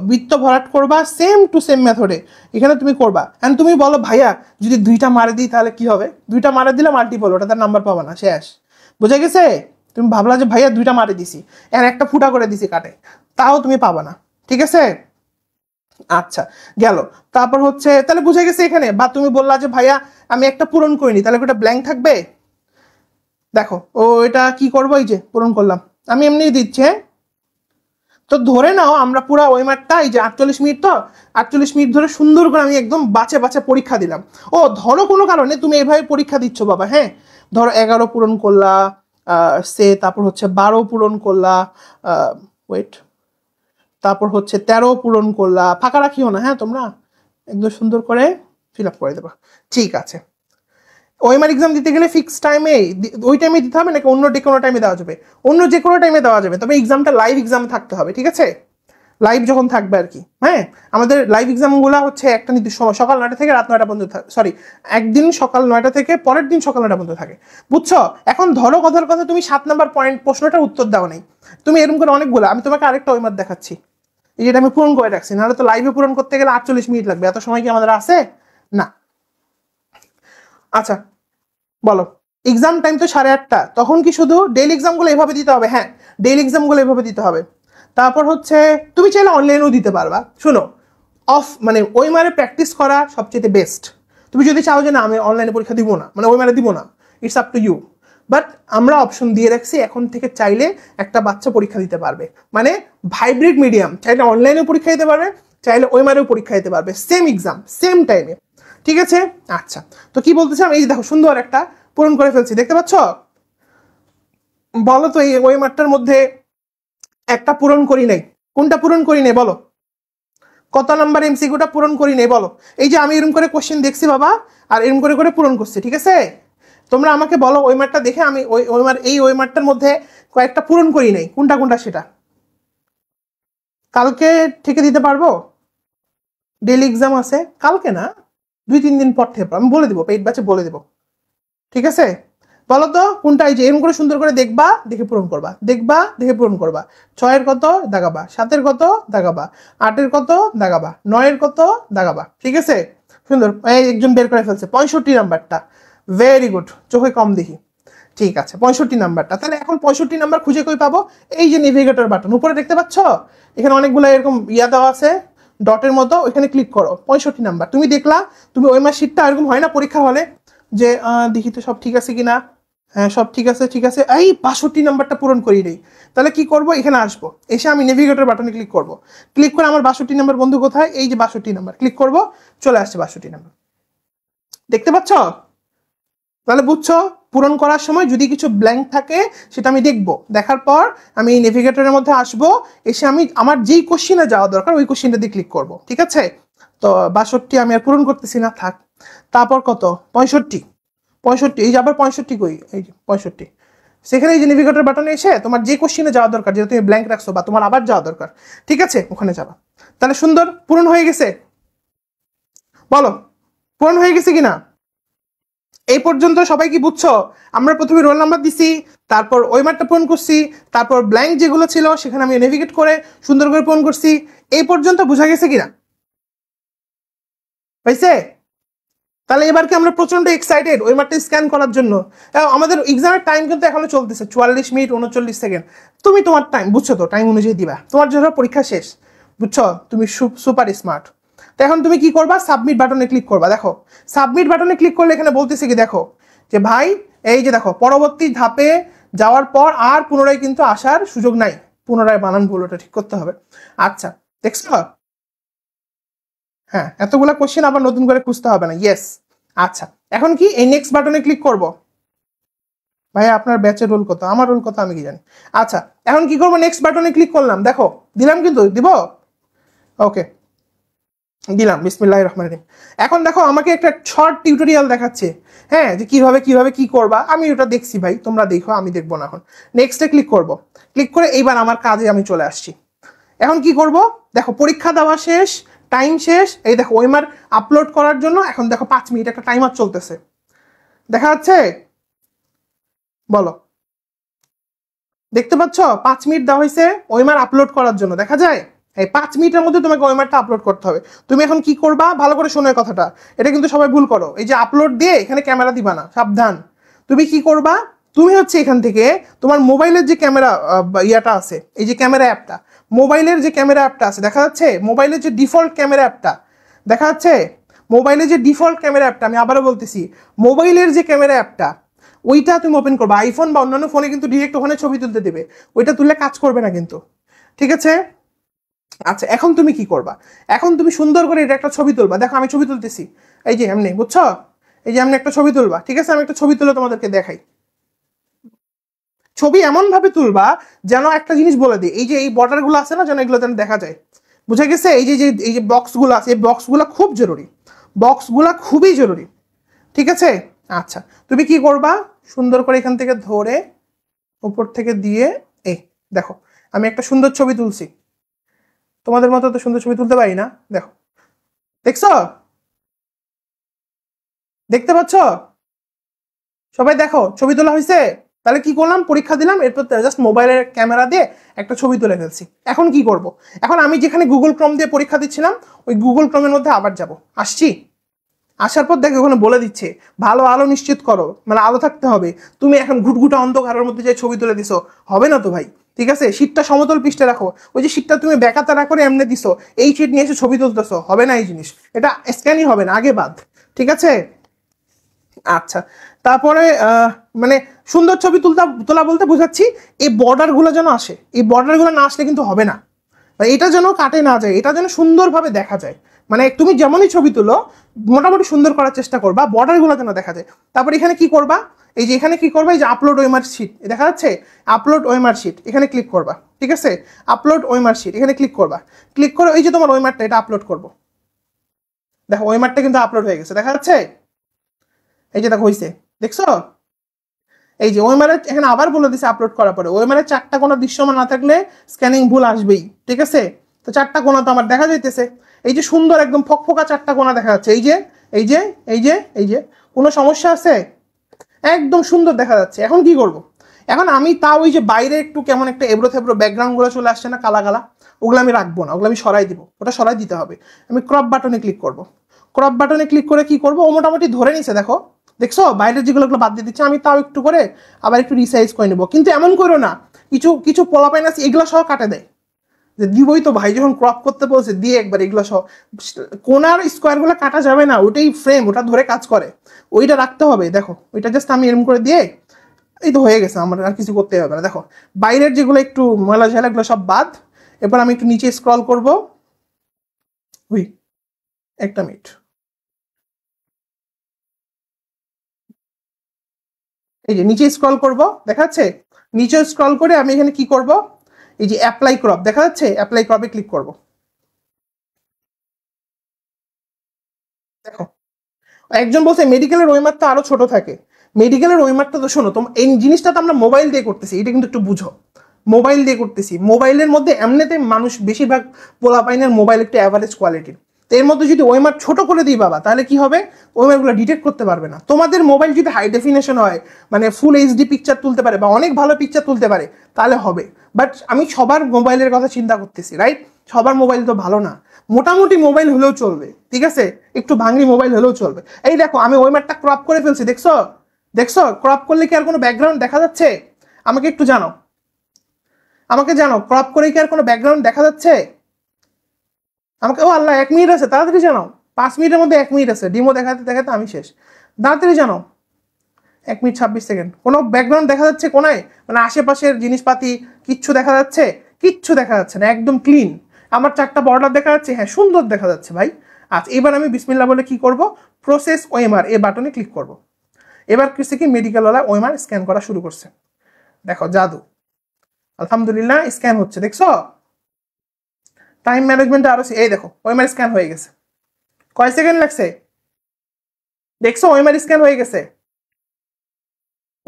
[SPEAKER 1] বৃত্ত ভরাট করবা সেম টু সেম মেথডে এখানে তুমি করবা। এন্ড তুমি বলো ভাইয়া যদি 2টা মারে দিই তাহলে কি হবে? 2টা মারে দিলে মাল্টিপল, ওটা তার নাম্বার পাবা না, শেষ। বুঝা গেছে? তুমি ভাবলা যে ভাইয়া 2টা মারে দিছি আর একটা ফুটা করে দিছি কাটে, তাও তুমি পাবা না, ঠিক আছে? আচ্ছা গেল। তারপর হচ্ছে তাহলে বুঝা গেছে এখানে, বা তুমি বললা যে ভাইয়া আমি একটা পূরণ করিনি, তাহলে ওটা ব্ল্যাঙ্ক থাকবে। দেখো ও এটা কি করবো, এই যে পূরণ করলাম, আমি এমনি দিচ্ছি, হ্যাঁ? তো ধরে নাও আমরা পুরো ওয়েমারটা এই যে 48 মিনিট, তো 48 মিনিট ধরে সুন্দর করে আমি একদম বাঁচে বাঁচে পরীক্ষা দিলাম। ও ধরো কোনো কারণে তুমি এইভাবে পরীক্ষা দিচ্ছ বাবা, হ্যাঁ? ধরো 11 পূরণ করলা, সে তারপর হচ্ছে 12 পূরণ করলা, ওয়েট, তারপর হচ্ছে 13 পূরণ করলা, ফাঁকা রাখিও না, হ্যাঁ? তোমরা একদম সুন্দর করে ফিল আপ করে দেবা, ঠিক আছে? ওএমআর এক্সাম দিতে গেলে ফিক্স টাইমে ওই টাইমে দিতে হবে নাকি অন্য যে কোনো টাইমে দেওয়া যাবে? অন্য যে কোনো টাইমে দেওয়া যাবে, তবে এক্সামটা লাইভ এক্সাম থাকতে হবে, ঠিক আছে? লাইভ যখন থাকবে আর কি, হ্যাঁ? আমাদের লাইভ এক্সামগুলো হচ্ছে একটা নির্দিষ্ট সময়, সকাল 9টা থেকে রাত 9টা পর্যন্ত, সরি একদিন সকাল 9টা থেকে পরের দিন সকাল 9টা পর্যন্ত থাকে, বুঝছো? এখন ধরো কথার কথা তুমি 7 নাম্বার পয়েন্ট প্রশ্নটার উত্তর দাও নাই, তুমি এরকম করে অনেকগুলো, আমি তোমাকে আরেকটা ওয়েমার দেখাচ্ছি, এই যেটা আমি পূরণ করে রাখছি, নাহলে তো লাইভে পূরণ করতে গেলে 48 মিনিট লাগবে, এত সময় কি আমাদের আছে? না। আচ্ছা বলো, এক্সাম টাইম তো 8:30, তখন কি শুধু ডেইলি এক্সামগুলো এভাবে দিতে হবে? হ্যাঁ, ডেইলি এক্সামগুলো এভাবে দিতে হবে। তারপর হচ্ছে তুমি চাইলে অনলাইনেও দিতে পারবা, শোনো মানে ওই মারে প্র্যাকটিস করা সবচেয়ে বেস্ট। তুমি যদি চাও যে না আমি অনলাইনে পরীক্ষা দিব না, মানে ওই মারে দিব না, it's up to you, but আমরা অপশন দিয়ে রাখছি এখন থেকে চাইলে একটা বাচ্চা পরীক্ষা দিতে পারবে, মানে হাইব্রিড মিডিয়াম, চাইলে অনলাইনেও পরীক্ষা দিতে পারবে, চাইলে ওই মারেও পরীক্ষা দিতে পারবে, সেম এক্সাম সেম টাইমে, ঠিক আছে? আচ্ছা, তো কি বলতেছিলাম, এই যে দেখো সুন্দর একটা পূরণ করে ফেলছি, দেখতে পাচ্ছ? বলো তো এই ওই মাঠটার মধ্যে একটা পূরণ করি নাই, কোনটা পূরণ করি নাই বলো? কত নাম্বার এমসিকিউটা পূরণ করি নাই বলো? এই যে আমি এরকম করে কোশ্চেন দেখছি বাবা, আর এরকম করে করে পূরণ করছি, ঠিক আছে? তোমরা আমাকে বলো ওই মাঠটা দেখে আমি ওই মাঠটার মধ্যে কয়েকটা পূরণ করি নাই, কোনটা কোনটা সেটা কালকে থেকে দিতে পারবো? ডেইলি এক্সাম আছে কালকে না, 2-3 দিন পর থেকে আমি বলে দিব, পেইড ব্যাচে বলে দেবো, ঠিক আছে? বলো তো কোনটা, এই যে এরকম করে সুন্দর করে দেখবা, দেখে পূরণ করবা, দেখবা দেখে পূরণ করবা। 6-এর কত দাগাবা, 7-এর কত দাগাবা, 8-এর কত দাগাবা, 9-এর কত দাগাবা, ঠিক আছে? সুন্দর, এই একজন বের করে ফেলছে 65 নাম্বারটা, ভেরি গুড, চোখে কম দেখি, ঠিক আছে 65 নাম্বারটা। তাহলে এখন 65 নাম্বার খুঁজে কই পাবো? এই যে নেভিগেটর বাটন উপরে দেখতে পাচ্ছ, এখানে অনেকগুলো এরকম ইয়া দেওয়া আছে ডটের মতো, ওইখানে ক্লিক করো, 65 নাম্বার তুমি দেখলা। তুমি ওই মাস শীটটা এরকম হয় না পরীক্ষা হলে যে দেখি তো সব ঠিক আছে কিনা, হ্যাঁ সব ঠিক আছে, ঠিক আছে, এই 62 নাম্বারটা পূরণ করি নেই, তাহলে কি করব? এখানে আসবো, এসে আমি নেভিগেটর বাটনে ক্লিক করব, ক্লিক করে আমার 62 নাম্বার বন্ধু কোথায়, এই যে 62 নাম্বার ক্লিক করব, চলে আসছে 62 নাম্বার, দেখতে পাচ্ছ? তাহলে বুঝছো পূরণ করার সময় যদি কিছু ব্ল্যাঙ্ক থাকে সেটা আমি দেখবো, দেখার পর আমি নেভিগেটরের মধ্যে আসবো, এসে আমি আমার যেই কোশ্চিনে যাওয়া দরকার ওই কোশ্চিনটা দিয়ে ক্লিক করব, ঠিক আছে? তো 62 আমি আর পূরণ করতেছি না, থাক। তারপর কত? 65, এই যে আবার 65 কই, এই যে 65, সেখানে এই যে নেভিগেটর বাটনে এসে তোমার যে কোশ্চিনে যাওয়া দরকার, যেটা তুমি ব্ল্যাঙ্ক রাখছো বা তোমার আবার যাওয়া দরকার, ঠিক আছে, ওখানে যাবা। তাহলে সুন্দর পূরণ হয়ে গেছে, বলো পূরণ হয়ে গেছে কিনা? এই পর্যন্ত সবাই কি বুঝছো? আমরা প্রথমে রোল নাম্বার দিছি, তারপর ওই মার্কটা পূরণ করছি, তারপর ব্ল্যাঙ্ক যেগুলো ছিল সেখানে আমি নেভিগেট করে সুন্দর করে পূরণ করছি, এই পর্যন্ত বোঝা গেছে কিনা? হয়েছে? তাহলে এবার কি আমরা প্রচন্ড এক্সাইটেড ওই মার্কটা স্ক্যান করার জন্য? আমাদের এক্সামের টাইম কিন্তু এখনো চলতেছে 44 মিনিট 39 সেকেন্ড। তুমি তোমার টাইম বুঝছো তো, টাইম অনুযায়ী দিবা, তোমার জন্য পরীক্ষা শেষ, বুঝছো? তুমি সুপার স্মার্ট। তো এখন তুমি কি করবা? সাবমিট বাটনে ক্লিক করবা। দেখো সাবমিট বাটনে ক্লিক করলে এখানে বলতেছে কি, দেখো যে ভাই এই যে দেখো পরবর্তী ধাপে যাওয়ার পর আর পুনরায় কিন্তু আসার সুযোগ নাই, পুনরায় বানান ভুল, ওটা ঠিক করতে হবে। আচ্ছা দেখছো? হ্যাঁ, এতগুলা কোশ্চেন আবার নতুন করে খুঁজতে হবে না, ইয়েস। আচ্ছা এখন কি এই নেক্সট বাটনে ক্লিক করব? ভাই আপনার ব্যাচের রোল কত, আমার রোল কত আমি কি জানি। আচ্ছা এখন কি করবো? নেক্সট বাটনে ক্লিক করলাম, দেখো দিলাম কিন্তু, দিব, ওকে। দিলাম বিসমিল্লাহির রহমানির রহিম। এখন দেখো আমাকে একটা শর্ট টিউটোরিয়াল দেখাচ্ছে, হ্যাঁ, যে কিভাবে কি করবা। আমি ওটা দেখছি ভাই, তোমরা দেখো, আমি দেখবো না। এখন নেক্সটে ক্লিক করব, ক্লিক করে এইবার আমার কাজে আমি চলে আসছি। এখন কি করব, দেখো পরীক্ষা দেওয়া শেষ, টাইম শেষ। এই দেখো ওইমার আপলোড করার জন্য এখন দেখো 5 মিনিট একটা টাইমার চলতেছে, দেখা যাচ্ছে? বলো, দেখতে পাচ্ছ? 5 মিনিট দেওয়া হয়েছে ওইমার আপলোড করার জন্য, দেখা যায়? এই 5 মিনিটের মধ্যে তোমাকে ওইমারটা আপলোড করতে হবে। তুমি এখন কি করবা, ভালো করে শোনো এই কথাটা, এটা কিন্তু সবাই ভুল করো। এই যে আপলোড দিয়ে এখানে ক্যামেরা দিবা না, সাবধান। তুমি কি করবা, তুমি হচ্ছে এখান থেকে তোমার মোবাইলের যে ক্যামেরা ইয়াটা আছে, এই যে ক্যামেরা অ্যাপটা, মোবাইলের যে ক্যামেরা অ্যাপটা আছে, দেখা যাচ্ছে? মোবাইলের যে ডিফল্ট ক্যামেরা অ্যাপটা দেখা যাচ্ছে, মোবাইলের যে ডিফল্ট ক্যামেরা অ্যাপটা, আমি আবারও বলতেছি, মোবাইলের যে ক্যামেরা অ্যাপটা, ওইটা তুমি ওপেন করবা। আইফোন বা অন্যান্য ফোনে কিন্তু ডিরেক্ট ওখানে ছবি তুলতে দেবে, ওইটা তুললে কাজ করবে না কিন্তু, ঠিক আছে? আচ্ছা, এখন তুমি কি করবা, এখন তুমি সুন্দর করে এটা একটা ছবি তুলবা। দেখো আমি ছবি তুলতেছি, এই যে এমনি, বুঝছো? এই যে এমনি একটা ছবি তুলবা, ঠিক আছে? আমি একটা ছবি তুলে তোমাদেরকে দেখাই। ছবি এমন ভাবে তুলবা যেন একটা জিনিস বলে দিই, এই যে এই বর্ডার গুলো আছে না, যেন এগুলো যেন দেখা যায়, বুঝা গেছে? এই যে বক্সগুলো আছে, এই বক্সগুলো খুব জরুরি, বক্সগুলো খুবই জরুরি, ঠিক আছে? আচ্ছা, তুমি কি করবা, সুন্দর করে এখান থেকে ধরে উপর থেকে দিয়ে, এই দেখো আমি একটা সুন্দর ছবি তুলছি। তোমাদের মতো তো সুন্দর ছবি তুলতে পারি না, দেখো, দেখছো? দেখতে পাচ্ছ? সবাই দেখো ছবি তোলা হয়েছে। তাহলে কি করলাম, পরীক্ষা দিলাম, এরপর জাস্ট মোবাইলের ক্যামেরা দিয়ে একটা ছবি তুলে ফেলছি। এখন কি করব, এখন আমি যেখানে গুগল ক্রোম দিয়ে পরীক্ষা দিচ্ছিলাম, ওই গুগল ক্রোমের মধ্যে আবার যাব, আসছি। আসার পর দেখো ওখানে বলে দিচ্ছে ভালো আলো নিশ্চিত করো, মানে আলো থাকতে হবে। তুমি এখন ঘুটঘুটা অন্ধকারের মধ্যে যে ছবি তুলে দিছো, হবে না তো ভাই, ঠিক আছে? শীটটা সমতল পৃষ্ঠে রাখো। ওই যে শীটটা তুমি বেকাতারা করে এমনি দিছো, এই শীট নিয়ে এসে ছবি তুলতেছো, হবে না এই জিনিস, এটা স্ক্যানই হবে না, আগে বাদ, ঠিক আছে? আচ্ছা, তারপরে মানে সুন্দর ছবি তোলা বলতে বোঝাচ্ছি এই বর্ডার গুলো যেন আসে, এই বর্ডার গুলো না আসলে কিন্তু হবে না, মানে এটা যেন কাটে না যায়, এটা যেন সুন্দরভাবে দেখা যায়। মানে তুমি যেমনই ছবি তুলো মোটামুটি সুন্দর করার চেষ্টা করবা, বর্ডার গুলো যেন দেখা যায়। তারপর এখানে কি করবা, এই যে এখানে কি করবা, এই যে আপলোড ওএমআর শিট দেখা যাচ্ছে, আপলোড ওএমআর শিট এখানে ক্লিক করবা, ঠিক আছে? আপলোড ওএমআর শিট এখানে ক্লিক করবা, ক্লিক করে ওই যে তোমার ওএমআরটা এটা আপলোড করবো। দেখো ওএমআরটা কিন্তু আপলোড হয়ে গেছে, দেখা যাচ্ছে? এই যে দেখো হইছে, দেখছো? এই যে ওএমআর এখানে আবার বলে দিছে আপলোড করার পরে ওএমআর 4টা কোণা দৃশ্যমান না থাকলে স্ক্যানিং ভুল আসবেই, ঠিক আছে? তো 4টা কোণা তো আমার দেখা যাইতেছে, এই যে সুন্দর একদম ফকফকা 4টা কোণা দেখা যাচ্ছে, এই যে এই যে এই যে এই যে, কোনো সমস্যা আছে? একদম সুন্দর দেখা যাচ্ছে। এখন কি করব, এখন আমি তাও ওই যে বাইরে একটু কেমন একটা এবড়ো থেবড়ো ব্যাকগ্রাউন্ড গুলো চলে আসছে না, কালা কালা, ওগুলো আমি রাখবো না, ওগুলো আমি সরাই দিব, ওটা সরাই দিতে হবে। আমি ক্রপ বাটনে ক্লিক করব, ক্রপ বাটনে ক্লিক করে কি করব, ও মোটামুটি ধরে নিছে, দেখো, দেখছো? বাইরের যেগুলো বাদ দিয়ে দিচ্ছে, আমি তাও একটু করে আবার একটু রিসাইজ করে নেবো। কিন্তু এমন করো না, কিছু কিছু পোলাপাইন আছে এগুলো সহ কাটে দেয়, যে দিবই তো ভাই, যখন ক্রপ করতে বলছে দিয়ে একবার এগুলো সহ, কোনার স্কোয়ার গুলো কাটা যাবে না, ওটাই ফ্রেম, ওটা ধরে কাজ করে, ওইটা রাখতে হবে। দেখো ওইটা জাস্ট আমি এরকম করে দিয়ে, এই তো হয়ে গেছে, আমার আর কিছু করতে হবে না। দেখো বাইরের যেগুলো একটু ময়লা ঝালাগুলো সব বাদ। এবার আমি একটু নিচে স্ক্রল করব, হুই, একটা মিনিট, এই যে নিচে স্ক্রল করব, দেখা যাচ্ছে? নিচে স্ক্রল করে আমি এখানে কি করব, এই যে অ্যাপ্লাই ক্রপ দেখা যাচ্ছে, অ্যাপ্লাই ক্রপে ক্লিক করব। দেখো একজন বলছে মেডিকেলের ওইমার তো আরো ছোট থাকে, মেডিকেলের ওইমারটা তো শোনো, তোমার এই জিনিসটা তো আমরা মোবাইল দিয়ে করতেছি, এটা কিন্তু একটু বুঝো, মোবাইল দিয়ে করতেছি, মোবাইলের মধ্যে এমনিতে মানুষ বেশিরভাগ পোলাপাইনের মোবাইল একটু অ্যাভারেজ কোয়ালিটির, তো এর মধ্যে যদি ওইমার ছোট করে দিই বাবা, তাহলে কি হবে, ওইমারগুলো ডিটেক্ট করতে পারবে না। তোমাদের মোবাইল যদি হাই ডেফিনেশন হয়, মানে ফুল এইচডি পিকচার তুলতে পারে বা অনেক ভালো পিকচার তুলতে পারে, তাহলে হবে। বাট আমি সবার মোবাইলের কথা চিন্তা করতেছি, রাইট? সবার মোবাইল তো ভালো না, মোটামুটি মোবাইল হলেও চলবে, ঠিক আছে? একটু ভাঙড়ি মোবাইল হলেও চলবে। এই দেখো আমি ওইমারটা ক্রপ করে ফেলছি, দেখছো? দেখছো ক্রপ করলে কি আর কোনো ব্যাকগ্রাউন্ড দেখা যাচ্ছে? আমাকে একটু জানো, আমাকে জানো, ক্রপ করে কি আর কোনো ব্যাকগ্রাউন্ড দেখা যাচ্ছে? আমাকে, ও আল্লাহ, 1 মিনিট আছে, তাড়াতাড়ি জানাও। 5 মিনিটের মধ্যে 1 মিনিট আছে, ডিমো দেখাতে দেখাতে আমি শেষ, তাড়াতাড়ি জানাও। 1 মিনিট 26 সেকেন্ড, কোনো ব্যাকগ্রাউন্ড দেখা যাচ্ছে কোনায়, মানে আশেপাশের জিনিসপাতি কিচ্ছু দেখা যাচ্ছে? কিচ্ছু দেখা যাচ্ছে না, একদম ক্লিন। আমার 4টা বর্ডার দেখা যাচ্ছে, হ্যাঁ সুন্দর দেখা যাচ্ছে ভাই। আচ্ছা এবার আমি বিসমিল্লাহ বলে কি করব, প্রসেস ওএমআর এই বাটনে ক্লিক করব। এবার কিছু কি মেডিকেলওয়ালা ওএমআর স্ক্যান করা শুরু করছে, দেখো জাদু, আলহামদুলিল্লাহ স্ক্যান হচ্ছে, দেখছো? টাইম ম্যানেজমেন্ট আরো, এই দেখো ওএমআর স্ক্যান হয়ে গেছে, কয় সেকেন্ড লাগছে দেখছো ওএমআর স্ক্যান হয়ে গেছে।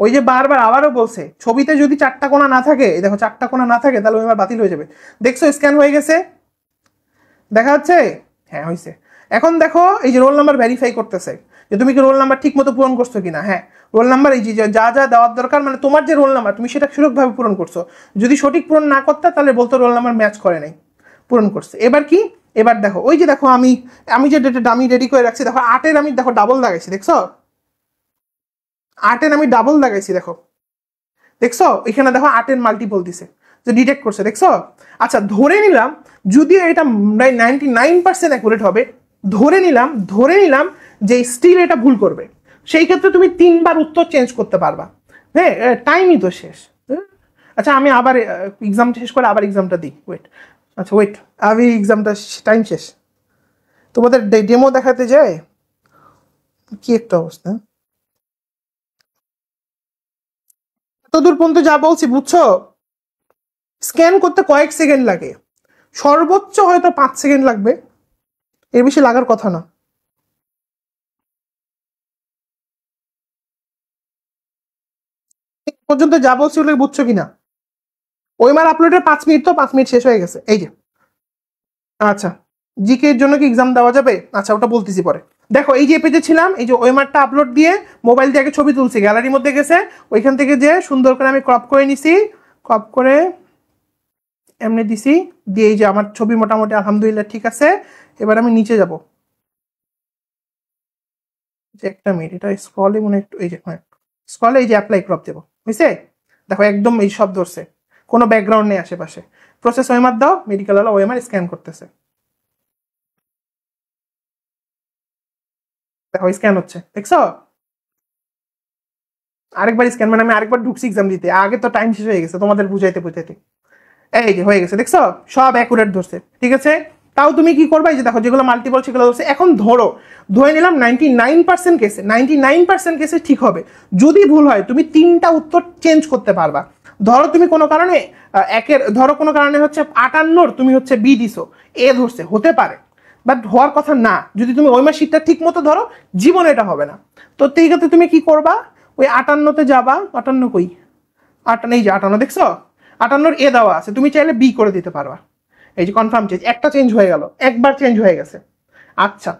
[SPEAKER 1] ওই যে বারবার আবারও বলছে ছবিতে যদি 4টা কোণা না থাকে, এই দেখো 4টা কোণা না থাকে তাহলে ওএমআর বাতিল হয়ে যাবে। দেখছো স্ক্যান হয়ে গেছে, দেখা যাচ্ছে? হ্যাঁ হয়েছে। এখন দেখো এই যে রোল নাম্বার ভেরিফাই করতেছে যে তুমি কি রোল নাম্বার ঠিক মতো পূরণ করছো কিনা। হ্যাঁ, রোল নাম্বার এই যে যা যা দেওয়ার দরকার, মানে তোমার যে রোল নাম্বার তুমি সেটা সঠিকভাবে পূরণ করছো। যদি সঠিক পূরণ না করতে তাহলে বলতো রোল নাম্বার ম্যাচ করে নাই, পূরণ করছে। এবার কি, এবার দেখো ওই যে দেখো আমি যে আমি রেডি করে রাখছি, দেখো 8-এর আমি দেখো ডাবল লাগাইছি, দেখছো? 8-এর আমি ডাবল লাগাইছি, দেখো দেখছো এখানে দেখো 8-এর মাল্টিপল দিছে, যে ডিটেক্ট করছে, দেখছো? আচ্ছা ধরে নিলাম যদিও এটা 99% অ্যাকুরেট হবে, ধরে নিলাম যে স্টিল এটা ভুল করবে, সেই ক্ষেত্রে তুমি 3বার উত্তর চেঞ্জ করতে পারবা। হ্যাঁ, টাইমই তো শেষ। আচ্ছা আমি আবার এক্সাম শেষ করে আবার এক্সামটা দিই, ওয়েট। আচ্ছা ওয়েট, আমি এক্সামটা টাইম শেষ, তোমাদের ডেমো দেখাতে যায় কি একটা অবস্থা। এতদূর পর্যন্ত যা বলছি বুঝছো? স্ক্যান করতে কয়েক সেকেন্ড লাগে, সর্বোচ্চ হয়তো 5 সেকেন্ড লাগবে, এর বেশি লাগার কথা না। পর্যন্ত যা বলছি ওগুলো বুঝছো কিনা? ওইমার আপলোডের 5 মিনিট, তো 5 মিনিট শেষ হয়ে গেছে এই যে। আচ্ছা জিকে এর জন্য কি এক্সাম দেওয়া যাবে? আচ্ছা ওটা বলতেছি পরে। দেখো এই যে পেজে ছিলাম, এই যে ওইমারটা আপলোড দিয়ে মোবাইল দিয়ে আগে ছবি তুলছি, গ্যালারির মধ্যে গেছে, ওইখান থেকে যে সুন্দর করে আমি ক্রপ করে নিছি, ক্রপ করে এমনি দিছি, দিয়ে এই যে আমার ছবি মোটামুটি আলহামদুলিল্লাহ ঠিক আছে। এবার আমি নিচে যাব, যে একটা মিনিট, এটা স্ক্রলে মনে একটু, এই যে হ্যাঁ স্ক্রলে এই যে অ্যাপ্লাই ক্রপ দেবো, বুঝছে? দেখো একদম এই সব ধরছে, কোনো ব্যাকগ্রাউন্ড নেই আশেপাশে। প্রসেস ওয়েমার দাও, মেডিকেল ওয়ালা ওয়েমার স্ক্যান করতেছে, দেখো স্ক্যান হচ্ছে, দেখছো? আরেকবার স্ক্যান, মানে আমি আরেকবার ঢুকছি এক্সাম দিতে, আগে তো টাইম শেষ হয়ে গেছে তোমাদের বুঝাইতে বুঝাইতে। এই যে হয়ে গেছে, দেখছো? সব অ্যাকুরেট ধরছে, ঠিক আছে। তাও তুমি কি করবা, এই যে দেখো যেগুলো মাল্টিপল সেগুলো ধরছে। এখন ধরে নিলাম 99% কেসে, 99% কেসে ঠিক হবে। যদি ভুল হয় তুমি 3টা উত্তর চেঞ্জ করতে পারবা। ধরো তুমি কোনো কারণে ধরো কোনো কারণে হচ্ছে 58 তুমি হচ্ছে বি দিছো, এ ধরছে, হতে পারে, বাট হওয়ার কথা না। যদি তুমি ওই মাসিকটা ঠিক মতো ধরো, জীবনে এটা হবে না। তো সেই ক্ষেত্রে তুমি কি করবা, ওই 58-তে যাবা, 58 কই, 58, এই যে 58, দেখছো? 58-র এ দেওয়া আছে, তুমি চাইলে বি করে দিতে পারবা। এই যে কনফার্ম চেঞ্জ, একটা চেঞ্জ হয়ে গেল, একবার চেঞ্জ হয়ে গেছে। আচ্ছা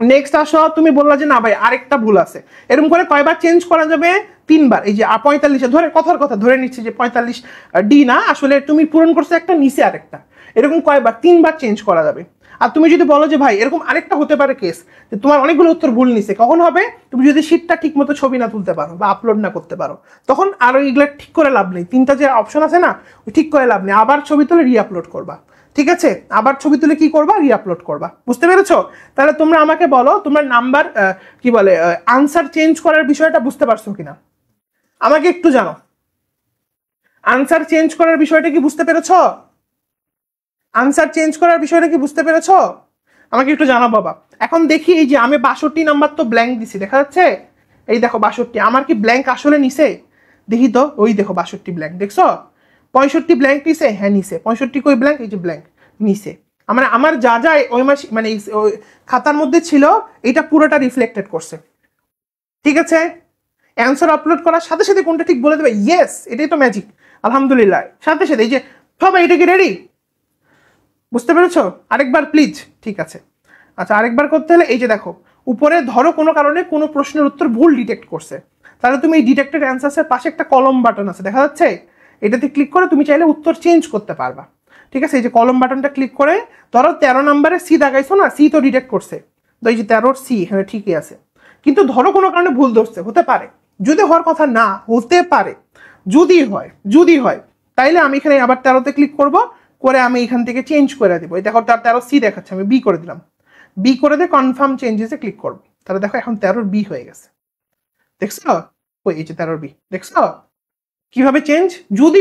[SPEAKER 1] নেক্সট আসো, তুমি বললা যে না ভাই আরেকটা ভুল আছে, এরকম করে কয়বার চেঞ্জ করা যাবে? 3বার। এই যে 45-এ ধরে কথার কথা ধরে নিচ্ছি যে 45 ডি না, আসলে তুমি পূরণ করছো একটা, নিচে আরেকটা, এরকম কয়বার? 3বার চেঞ্জ করা যাবে। আর তুমি যদি বলো যে ভাই এরকম আরেকটা হতে পারে কেস, যে তোমার অনেকগুলো উত্তর ভুল নিছে, কখন হবে? তুমি যদি শীটটা ঠিক মতো ছবি না তুলতে পারো বা আপলোড না করতে পারো, তখন আরো এগুলো ঠিক করে লাভ নেই। 3টা যে অপশন আছে না, ওই ঠিক করে লাভ নেই, আবার ছবি তুলে রিআপলোড করবা, ঠিক আছে? আবার ছবি তুলে কি করবা, রিআপলোড করবা, বুঝতে পেরেছো? তাহলে তোমরা আমাকে বলো তোমরা নাম্বার কি বলে আনসার চেঞ্জ করার বিষয়টা বুঝতে পারছো কিনা, আমাকে একটু জানো। আনসার চেঞ্জ করার বিষয়টা কি বুঝতে পেরেছো? আনসার চেঞ্জ করার বিষয়টা কি বুঝতে পেরেছো? আমাকে একটু জানাও বাবা। এখন দেখি এই যে আমি 62 নাম্বার তো ব্ল্যাঙ্ক দিছি, দেখা যাচ্ছে? এই দেখো 62, আমার কি ব্ল্যাঙ্ক আসলে নিছে? দেখি তো, ওই দেখো 62 ব্ল্যাঙ্ক, দেখছো? 65 ব্ল্যাঙ্ক নিছে, হ্যাঁ নিছে। 65 কই ব্ল্যাঙ্ক, এই যে ব্ল্যাঙ্ক নিছে। আমার যা যা ওই মাস মানে খাতার মধ্যে ছিল এটা পুরোটা রিফ্লেক্টেড করছে, ঠিক আছে? অ্যান্সার আপলোড করার সাথে সাথে কোনটা ঠিক বলে দেবে, ইয়েস এটাই তো ম্যাজিক, আলহামদুলিল্লাহ। সাথে সাথে এই যে সবাই, এটা কি রেডি? বুঝতে পেরেছো? আরেকবার প্লিজ, ঠিক আছে। আচ্ছা আরেকবার করতে হলে এই যে দেখো উপরে ধরো কোনো কারণে কোনো প্রশ্নের উত্তর ভুল ডিটেক্ট করছে, তাহলে তুমি এই ডিটেক্টেড অ্যান্সার্সের পাশে একটা কলম বাটন আছে, দেখা যাচ্ছে? এটাতে ক্লিক করে তুমি চাইলে উত্তর চেঞ্জ করতে পারবা, ঠিক আছে? এই যে কলম বাটনটা ক্লিক করে, ধরো 13 নম্বরে সি দাগাইছো না, সি তো ডিটেক্ট করছে, তো এই যে 13-র সি, হ্যাঁ ঠিকই আছে। কিন্তু ধরো কোনো কারণে ভুল ধরছে, হতে পারে, যদি হওয়ার কথা না, হতে পারে, যদি হয় তাইলে আমি এখানে আবার 13-তে ক্লিক করব, করে আমি এখান থেকে চেঞ্জ করে দেবো। এই দেখো 13 সি দেখাচ্ছে, আমি বি করে দিলাম, বি করে দিয়ে কনফার্ম চেঞ্জেসে ক্লিক করবো, তাহলে দেখো এখন 13-র বি হয়ে গেছে, দেখছো? ওই এই যে 13-র বি, দেখছো কিভাবে চেঞ্জ? যদি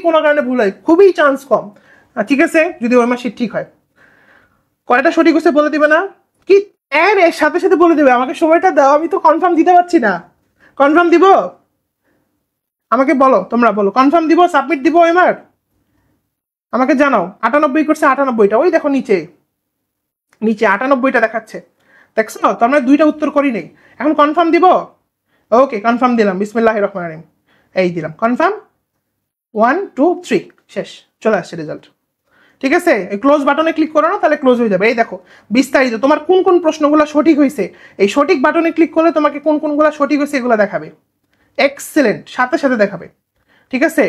[SPEAKER 1] কোনো কারণে ভুল হয়, খুবই চান্স কম, ঠিক আছে, যদি ওই মাসে ঠিক হয়। কয়টা সঠিক হচ্ছে বলে দিবে না কি? এর সাথে সাথে বলে দেবে, আমাকে সময়টা দাও, আমি তো কনফার্ম দিতে পারছি না। কনফার্ম দিব? আমাকে বলো, তোমরা বলো কনফার্ম দিব, সাবমিট দিব এবার? আমাকে জানাও। 98 করছে, 98টা ওই দেখো নিচে, নিচে 98টা দেখাচ্ছে, দেখছো? তো আমরা 2টা উত্তর করি নেই। এখন কনফার্ম দিব? ওকে, কনফার্ম দিলাম, বিসমিল্লাহির রহমানির রহিম, এই দিলাম কনফার্ম, 1 2 3, শেষ, চলে আসছে রেজাল্ট। ঠিক আছে, এই ক্লোজ বাটনে ক্লিক করো না, তাহলে ক্লোজ হয়ে যাবে। এই দেখো বিস্তারিত তোমার কোন কোন প্রশ্নগুলো সঠিক হয়েছে, এই সঠিক বাটনে ক্লিক করলে তোমাকে কোন কোনগুলো সঠিক হয়েছে এগুলো দেখাবে, এক্সেলেন্ট, সাথে সাথে দেখাবে। ঠিক আছে,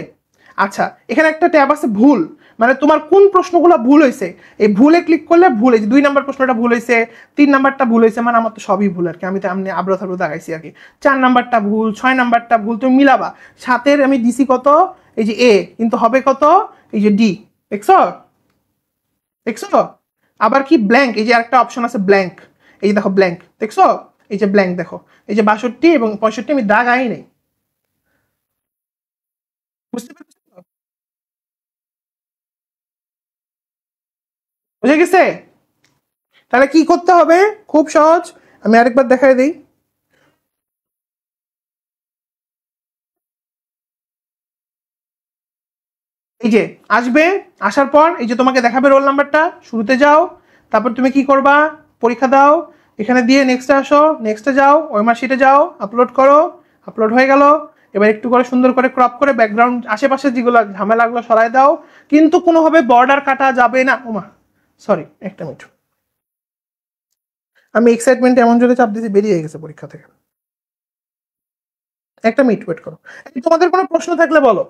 [SPEAKER 1] আচ্ছা এখানে একটা ট্যাব আছে ভুল, মানে তোমার কোন প্রশ্নগুলো ভুল হয়েছে, এই ভুলে ক্লিক করলে ভুল হয়েছে, 2 নম্বর প্রশ্নটা ভুল হয়েছে, 3 নাম্বারটা ভুল হয়েছে, মানে আমার তো সবই ভুল আর কি, আমি তো এমনি আব্রো থাব্রো দেখাইছি আর কি। 4 নাম্বারটা ভুল, 6 নাম্বারটা ভুল, তুমি মিলাবা। 7-এর আমি দিছি কত, এই যে এ, কিন্তু হবে কত, এই যে ডি, দেখছো? দেখছো? আবার কি ব্ল্যাঙ্ক, এই যে আরেকটা অপশন আছে ব্ল্যাঙ্ক, এই যে দেখো ব্ল্যাঙ্ক, দেখছো? এই যে ব্ল্যাঙ্ক দেখো, এই যে 62 এবং 65 আমি দাগ আই নেই, বুঝতে পেরেছো? বুঝে গেছে? তাহলে কি করতে হবে, খুব সহজ, আমি আরেকবার দেখাই দিই। এই যে আসবে, আসার পর এই যে তোমাকে দেখাবে রোল নাম্বারটা, শুরুতে যাও, তারপর তুমি কি করবা, পরীক্ষা দাও, এখানে দিয়ে নেক্সটে আসো, নেক্সটে যাও, ওই মার্কশিটে যাও, আপলোড করো, আপলোড হয়ে গেল। এবার একটু করে সুন্দর করে ক্রপ করে ব্যাকগ্রাউন্ড আশেপাশে যেগুলো ঝামেলাগুলো সরাই দাও, কিন্তু কোনোভাবে বর্ডার কাটা যাবে না। ওমা সরি, একটা মিনিট, আমি এক্সাইটমেন্ট এমন জোরে চাপ দিয়েছি বেরিয়ে গেছে পরীক্ষা থেকে, একটা মিনিট ওয়েট করো। তোমাদের কোনো প্রশ্ন থাকলে বলো,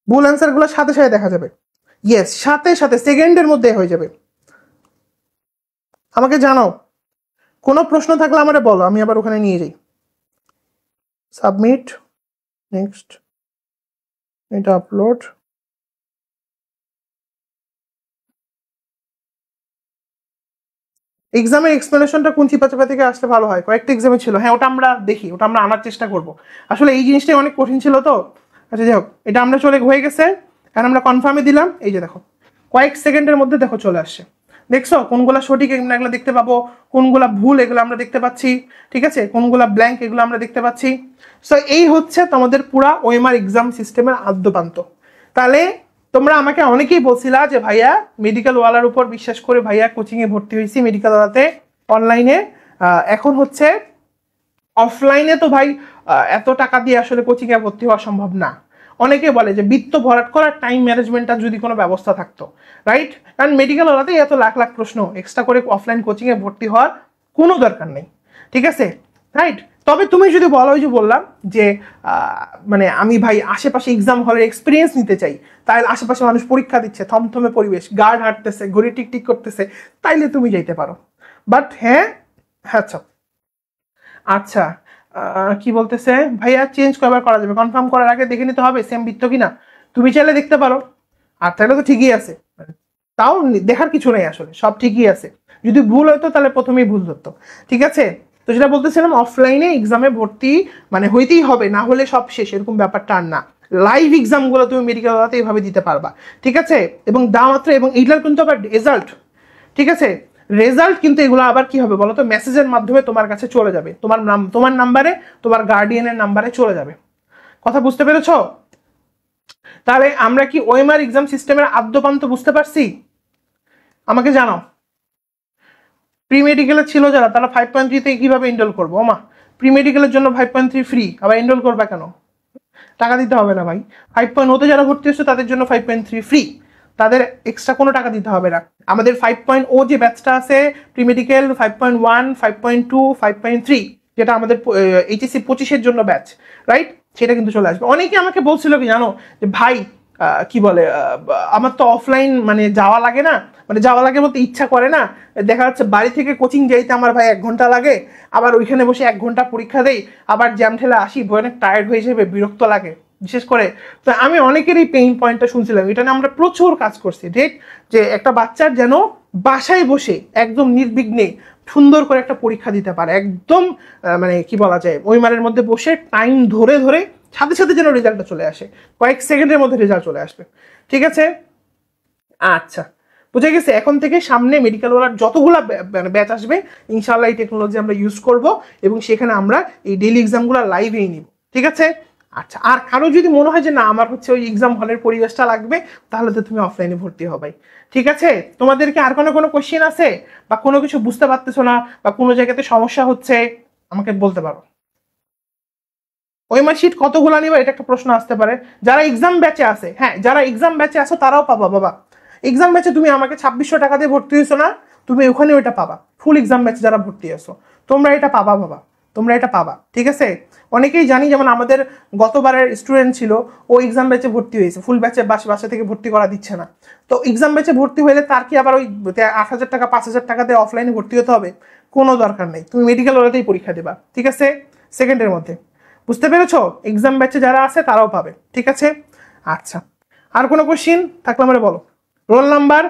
[SPEAKER 1] ভুল অ্যান্সার গুলো সাথে সাথে দেখা যাবে, ইয়েস সাথে সাথে সেকেন্ডের মধ্যে হয়ে যাবে। আমাকে জানাও, কোনো প্রশ্ন থাকলে আমারে বলো, আমি আবার ওখানে নিয়ে যাই। সাবমিট, নেক্সট, এটা আপলোড। এক্সামের এক্সপ্লেনেশনটা কোন চিপাচাপা থেকে আসলে ভালো হয়, কয়েকটা এক্সামে ছিল, হ্যাঁ ওটা আমরা দেখি, ওটা আমরা আনার চেষ্টা করব। আসলে এই জিনিসটাই অনেক কঠিন ছিল তো। আচ্ছা যাই হোক, এটা আমরা চলে হয়ে গেছে, কারণ আমরা কনফার্মে দিলাম, এই যে দেখো কয়েক সেকেন্ডের মধ্যে দেখো চলে আসছে, দেখছো? কোনগুলা সঠিক এগুলো দেখতে পাবো, কোনগুলা ভুল এগুলো আমরা দেখতে পাচ্ছি, ঠিক আছে? কোনগুলা ব্ল্যাঙ্ক এগুলো আমরা দেখতে পাচ্ছি। সো এই হচ্ছে তোমাদের পুরা ওএমআর এক্সাম সিস্টেমের আদ্যপান্ত। তাহলে তোমরা আমাকে অনেকেই বলছিলা যে ভাইয়া মেডিকেল ওয়ালার উপর বিশ্বাস করে ভাইয়া কোচিংয়ে ভর্তি হয়েছি মেডিকেল ওয়ালাতে অনলাইনে, এখন হচ্ছে অফলাইনে তো ভাই এত টাকা দিয়ে আসলে কোচিংয়ে ভর্তি হওয়া সম্ভব না। অনেকে বলে যে বিত্ত ভরাট করার টাইম ম্যানেজমেন্টটা যদি কোনো ব্যবস্থা থাকতো, রাইট? কারণ মেডিকেল ওয়ালাতে এত লাখ লাখ প্রশ্ন, এক্সট্রা করে অফলাইন কোচিংয়ে ভর্তি হওয়ার কোনো দরকার নেই, ঠিক আছে? রাইট? তবে তুমি যদি বলো, ওই যে বললাম যে মানে আমি ভাই আশেপাশে এক্সাম হলের এক্সপিরিয়েন্স নিতে চাই, তাহলে আশেপাশে মানুষ পরীক্ষা দিচ্ছে, থমথমে পরিবেশ, গার্ড হাঁটতেছে, ঘড়ি টিকটিক করতেছে, তাইলে তুমি যাইতে পারো। বাট হ্যাঁ, আচ্ছা আচ্ছা, কি বলতেছে ভাইয়া, চেঞ্জ কয়বার করা যাবে, কনফার্ম করার আগে দেখে নিতে হবে সেম বৃত্ত কিনা, তুমি চাইলে দেখতে পারো। আর তাহলে তো ঠিকই আছে, তাও দেখার কিছু নেই, আসলে সব ঠিকই আছে। যদি ভুল হতো তাহলে প্রথমেই ভুল ধরতো, ঠিক আছে? তো যেটা বলতেছিলাম, অফলাইনে এক্সামে ভর্তি মানে হইতেই হবে, না হলে সব শেষ, এরকম ব্যাপারটা আর না। লাইভ এক্সামগুলো তুমি মেডিকেল ওয়ালাতে এইভাবে দিতে পারবা, ঠিক আছে? এবং দাম মাত্র, এবং এইগুলার কিন্তু আবার রেজাল্ট, ঠিক আছে, রেজাল্ট কিন্তু এগুলো আবার কি হবে বলো তো, মেসেজের মাধ্যমে তোমার কাছে চলে যাবে, তোমার নাম্বারে, তোমার গার্ডিয়ানের নাম্বারে চলে যাবে। কথা বুঝতে পেরেছো? তাহলে আমরা কি ওএমআর এক্সাম সিস্টেমের আদ্যপান্ত বুঝতে পারছি? আমাকে জানাও। প্রি মেডিকেলে ছিল যারা, তারা 5.3 তে কিভাবে এনরোল করবো? ওমা, প্রি মেডিকেলের জন্য 5.3 ফ্রি, আবার এনরোল করবা কেন? টাকা দিতে হবে না ভাই। 5.0 যারা ভর্তি হচ্ছে তাদের জন্য 5.3 ফ্রি, তাদের এক্সট্রা কোনো টাকা দিতে হবে না। আমাদের 5.0 যে ব্যাচটা আছে প্রি মেডিকেল, 5.1, 5.2, 5.3, যেটা আমাদের এইচএসসি 25-এর জন্য ব্যাচ, রাইট? সেটা কিন্তু চলে আসবে। অনেকে আমাকে বলছিল কি জানো, যে ভাই কি বলে, আমার তো অফলাইন মানে যাওয়া লাগে না, মানে যাওয়া লাগে বলতে ইচ্ছা করে না, দেখা যাচ্ছে বাড়ি থেকে কোচিং যাইতে আমার ভাই 1 ঘন্টা লাগে, আবার ওইখানে বসে 1 ঘন্টা পরীক্ষা দেই, আবার জ্যাম ঠেলে আসি, অনেক টায়ার্ড হয়ে যাবে, বিরক্ত লাগে বিশেষ করে। তো আমি অনেকেরই পেইন পয়েন্টটা শুনছিলাম, এটা নিয়ে আমরা প্রচুর কাজ করছি, ঠিক? যে একটা বাচ্চার যেন বাসায় বসে একদম নির্বিঘ্নে সুন্দর করে একটা পরীক্ষা দিতে পারে, একদম মানে কি বলা যায়, ওই মানের মধ্যে বসে টাইম ধরে ধরে সাথে সাথে যেন রেজাল্টটা চলে আসে, কয়েক সেকেন্ডের মধ্যে রেজাল্ট চলে আসবে, ঠিক আছে? আচ্ছা, বুঝে গেছে। এখন থেকে সামনে মেডিকেল ওয়ালার যতগুলা ব্যাচ আসবে, ইনশাআল্লাহ এই টেকনোলজি আমরা ইউজ করব, এবং সেখানে আমরা এই ডেইলি এক্সামগুলো লাইভেই নিব, ঠিক আছে? আচ্ছা, আর কারো যদি মনে হয় যে না আমার হচ্ছে ওই এক্সাম হলের পরিবেশটা লাগবে, তাহলে তো তুমি অফলাইনে ভর্তি হবে। ঠিক আছে, তোমাদেরকে আর কোনো কোশ্চেন আছে বা কোনো কিছু বুঝতে পারতেছো না বা কোনো জায়গাতে সমস্যা হচ্ছে আমাকে বলতে পারো। ওএমআর শিট কতগুলো নিবা এটা একটা প্রশ্ন আসতে পারে। যারা এক্সাম ব্যাচে আছে, হ্যাঁ যারা এক্সাম ব্যাচে আছো তারাও পাবা বাবা। এক্সাম ব্যাচে তুমি আমাকে 2600 টাকা দিয়ে ভর্তি হয়েছো না, তুমি ওখানে ওইটা পাবা। ফুল এক্সাম ব্যাচে যারা ভর্তি আছো তোমরা এটা পাবা বাবা, তোমরা এটা পাবা। ঠিক আছে, অনেকেই জানি, যেমন আমাদের গতবারের স্টুডেন্ট ছিল, ও এক্সাম ব্যাচে ভর্তি হয়েছে, ফুল ব্যাচে বাসা থেকে ভর্তি করা দিচ্ছে না। তো এক্সাম ব্যাচে ভর্তি হলে তার কি আবার ওই 8000 টাকা 5000 টাকা দিয়ে অফলাইনে ভর্তি হতে হবে? কোনো দরকার নেই, তুমি মেডিকেল ওলাতেই পরীক্ষা দেবা। ঠিক আছে, সেকেন্ডের মধ্যে। বুঝতে পেরেছো? এক্সাম ব্যাচে যারা আছে তারাও পাবে। ঠিক আছে, আচ্ছা আর কোনো কোশ্চিন থাকলে আমরা বলো। রোল নাম্বার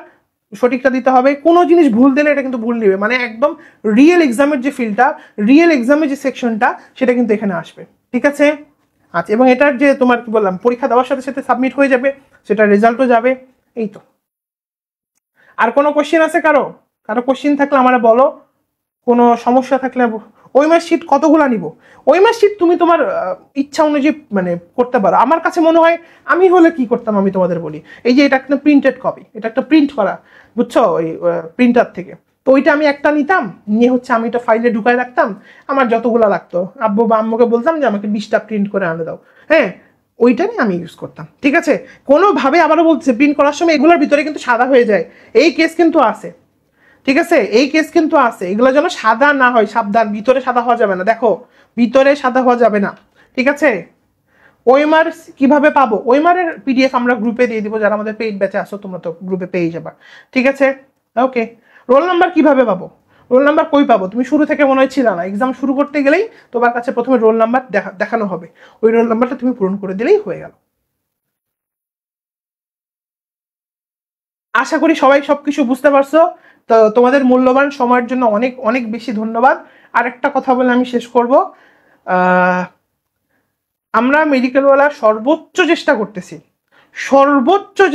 [SPEAKER 1] সঠিকটা দিতে হবে, কোনো জিনিস ভুল দিলে এটা কিন্তু ভুল নিবে, মানে একদম রিয়েল এক্সামের যে ফিল্ডটা, রিয়েল এক্সামের যে সেকশনটা সেটা কিন্তু এখানে আসবে। ঠিক আছে, আচ্ছা এবং এটার যে তোমার কি বললাম পরীক্ষা দেওয়ার সাথে সাথে সাবমিট হয়ে যাবে, সেটা রেজাল্টও যাবে। এই তো। আর কোনো কোশ্চিন আছে কারো? কারো কোশ্চিন থাকলে আমরা বলো, কোনো সমস্যা থাকলে। ওএমআর শিট কতগুলা নিব? ওএমআর শিট তুমি তোমার ইচ্ছা অনুযায়ী মানে করতে পারো। আমার কাছে মনে হয় আমি হলে কি করতাম আমি তোমাদের বলি, এই যে এটা একটা প্রিন্টেড কপি, এটা একটা প্রিন্ট করা, বুঝছো, ওই প্রিন্টার থেকে। তো ওইটা আমি একটা নিতাম, নিয়ে হচ্ছে আমি এটা ফাইলে ঢুকায় রাখতাম, আমার যতগুলো লাগতো আব্বু বা আম্মুকে বলতাম যে আমাকে 20টা প্রিন্ট করে আনে দাও, হ্যাঁ ওইটা নিয়ে আমি ইউজ করতাম। ঠিক আছে, কোনোভাবে আবারও বলছে প্রিন্ট করার সময় এগুলোর ভিতরে কিন্তু সাদা হয়ে যায়, এই কেস কিন্তু আছে। ঠিক আছে, এই কেস কিন্তু আছে, এগুলো যেন সাদা না হয়, সাবধান, ভিতরে সাদা হওয়া যাবে না, দেখো ভিতরে সাদা হওয়া যাবে না। ঠিক আছে, ওএমআর কিভাবে পাবো? ওএমআর এর পিডিএফ আমরা গ্রুপে দিয়ে দিব, যারা আমাদের পেইড ব্যাচে আসো তোমরা তো গ্রুপে পেয়ে যাবা। ঠিক আছে, ওকে। রোল নাম্বার কিভাবে পাবো? রোল নাম্বার কই পাবো? তুমি শুরু থেকে মনে হয় ছিল না, এক্সাম শুরু করতে গেলেই তোমার কাছে প্রথমে রোল নাম্বার দেখানো হবে, ওই রোল নাম্বারটা তুমি পূরণ করে দিলেই হয়ে গেল। আশা করি সবাই সবকিছু বুঝতে পারছো। তো তোমাদের মূল্যবান সময়ের জন্য অনেক অনেক বেশি ধন্যবাদ। আর একটা কথা বলে আমি শেষ করব, আমরা মেডিকেলওয়ালা সর্বোচ্চ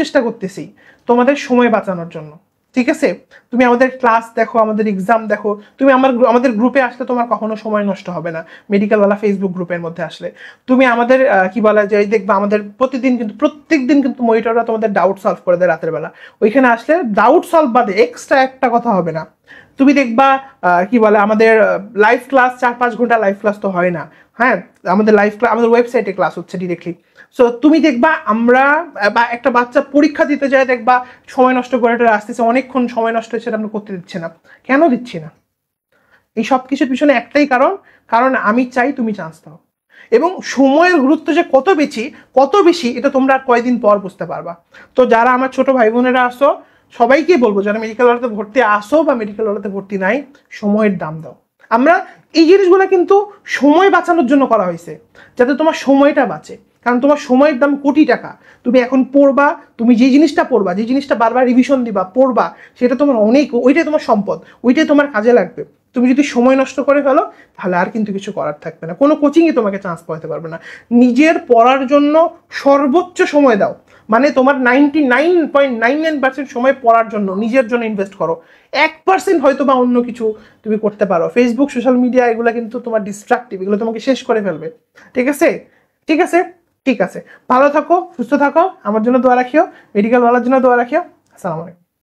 [SPEAKER 1] চেষ্টা করতেছি তোমাদের সময় বাঁচানোর জন্য। ঠিক আছে, তুমি আমাদের ক্লাস দেখো, আমাদের এক্সাম দেখো, তুমি আমাদের গ্রুপে আসলে তোমার কখনো সময় নষ্ট হবে না। মেডিকেলওয়ালা ফেসবুক গ্রুপের মধ্যে আসলে তুমি আমাদের কি বলা যায় দেখবা, আমাদের প্রত্যেক দিন কিন্তু মনিটররা তোমাদের ডাউট সলভ করে দেয় রাতের বেলা। ওইখানে আসলে ডাউট সলভ বাদে এক্সট্রা একটা কথা হবে না। তুমি দেখবা কি বলে আমাদের লাইভ ক্লাস 4-5 ঘন্টা লাইভ ক্লাস তো হয় না, হ্যাঁ আমাদের লাইভ ক্লাস আমাদের ওয়েবসাইটে ক্লাস হচ্ছে ডিরেক্টলি। সো তুমি দেখবা আমরা বা একটা বাচ্চা পরীক্ষা দিতে যায় দেখবা সময় নষ্ট করে এটা আসতেছে, অনেকক্ষণ সময় নষ্ট হচ্ছে, আমরা করতে দিচ্ছি না। কেন দিচ্ছি না? এই সব কিছুর পিছনে একটাই কারণ, কারণ আমি চাই তুমি চান্স দাও। এবং সময়ের গুরুত্ব যে কত বেশি এটা তোমরা আর কয়েকদিন পর বুঝতে পারবা। তো যারা আমার ছোট ভাই বোনেরা আসো, সবাইকে বলবো যারা মেডিকেল ওয়ালাতে ভর্তি আসো বা মেডিকেল ওয়ালাতে ভর্তি নাই, সময়ের দাম দাও। আমরা এই জিনিসগুলো কিন্তু সময় বাঁচানোর জন্য করা হয়েছে, যাতে তোমার সময়টা বাঁচে। কারণ তোমার সময়ের দাম কোটি টাকা। তুমি এখন পড়বা, তুমি যে জিনিসটা পড়বা, যে জিনিসটা বারবার রিভিশন দিবা, পড়বা, সেটা তোমার অনেক, ওইটাই তোমার সম্পদ, ওইটাই তোমার কাজে লাগবে। তুমি যদি সময় নষ্ট করে ফেলো তাহলে আর কিন্তু কিছু করার থাকবে না, কোনো কোচিংয়ে তোমাকে চান্স পাওয়াতে পারবে না। নিজের পড়ার জন্য সর্বোচ্চ সময় দাও, মানে তোমার 99.99% সময় পড়ার জন্য নিজের জন্য ইনভেস্ট করো। 1% হয়তো বা অন্য কিছু তুমি করতে পারো, ফেসবুক সোশ্যাল মিডিয়া এগুলো কিন্তু তোমার ডিস্ট্রাকটিভ, এগুলো তোমাকে শেষ করে ফেলবে। ঠিক আছে, ঠিক আছে, ঠিক আছে, ভালো থাকো, সুস্থ থাকো, আমার জন্য দোয়া রাখিও, মেডিকেল ওয়ালার জন্য দোয়া রাখিও। আসসালামু আলাইকুম।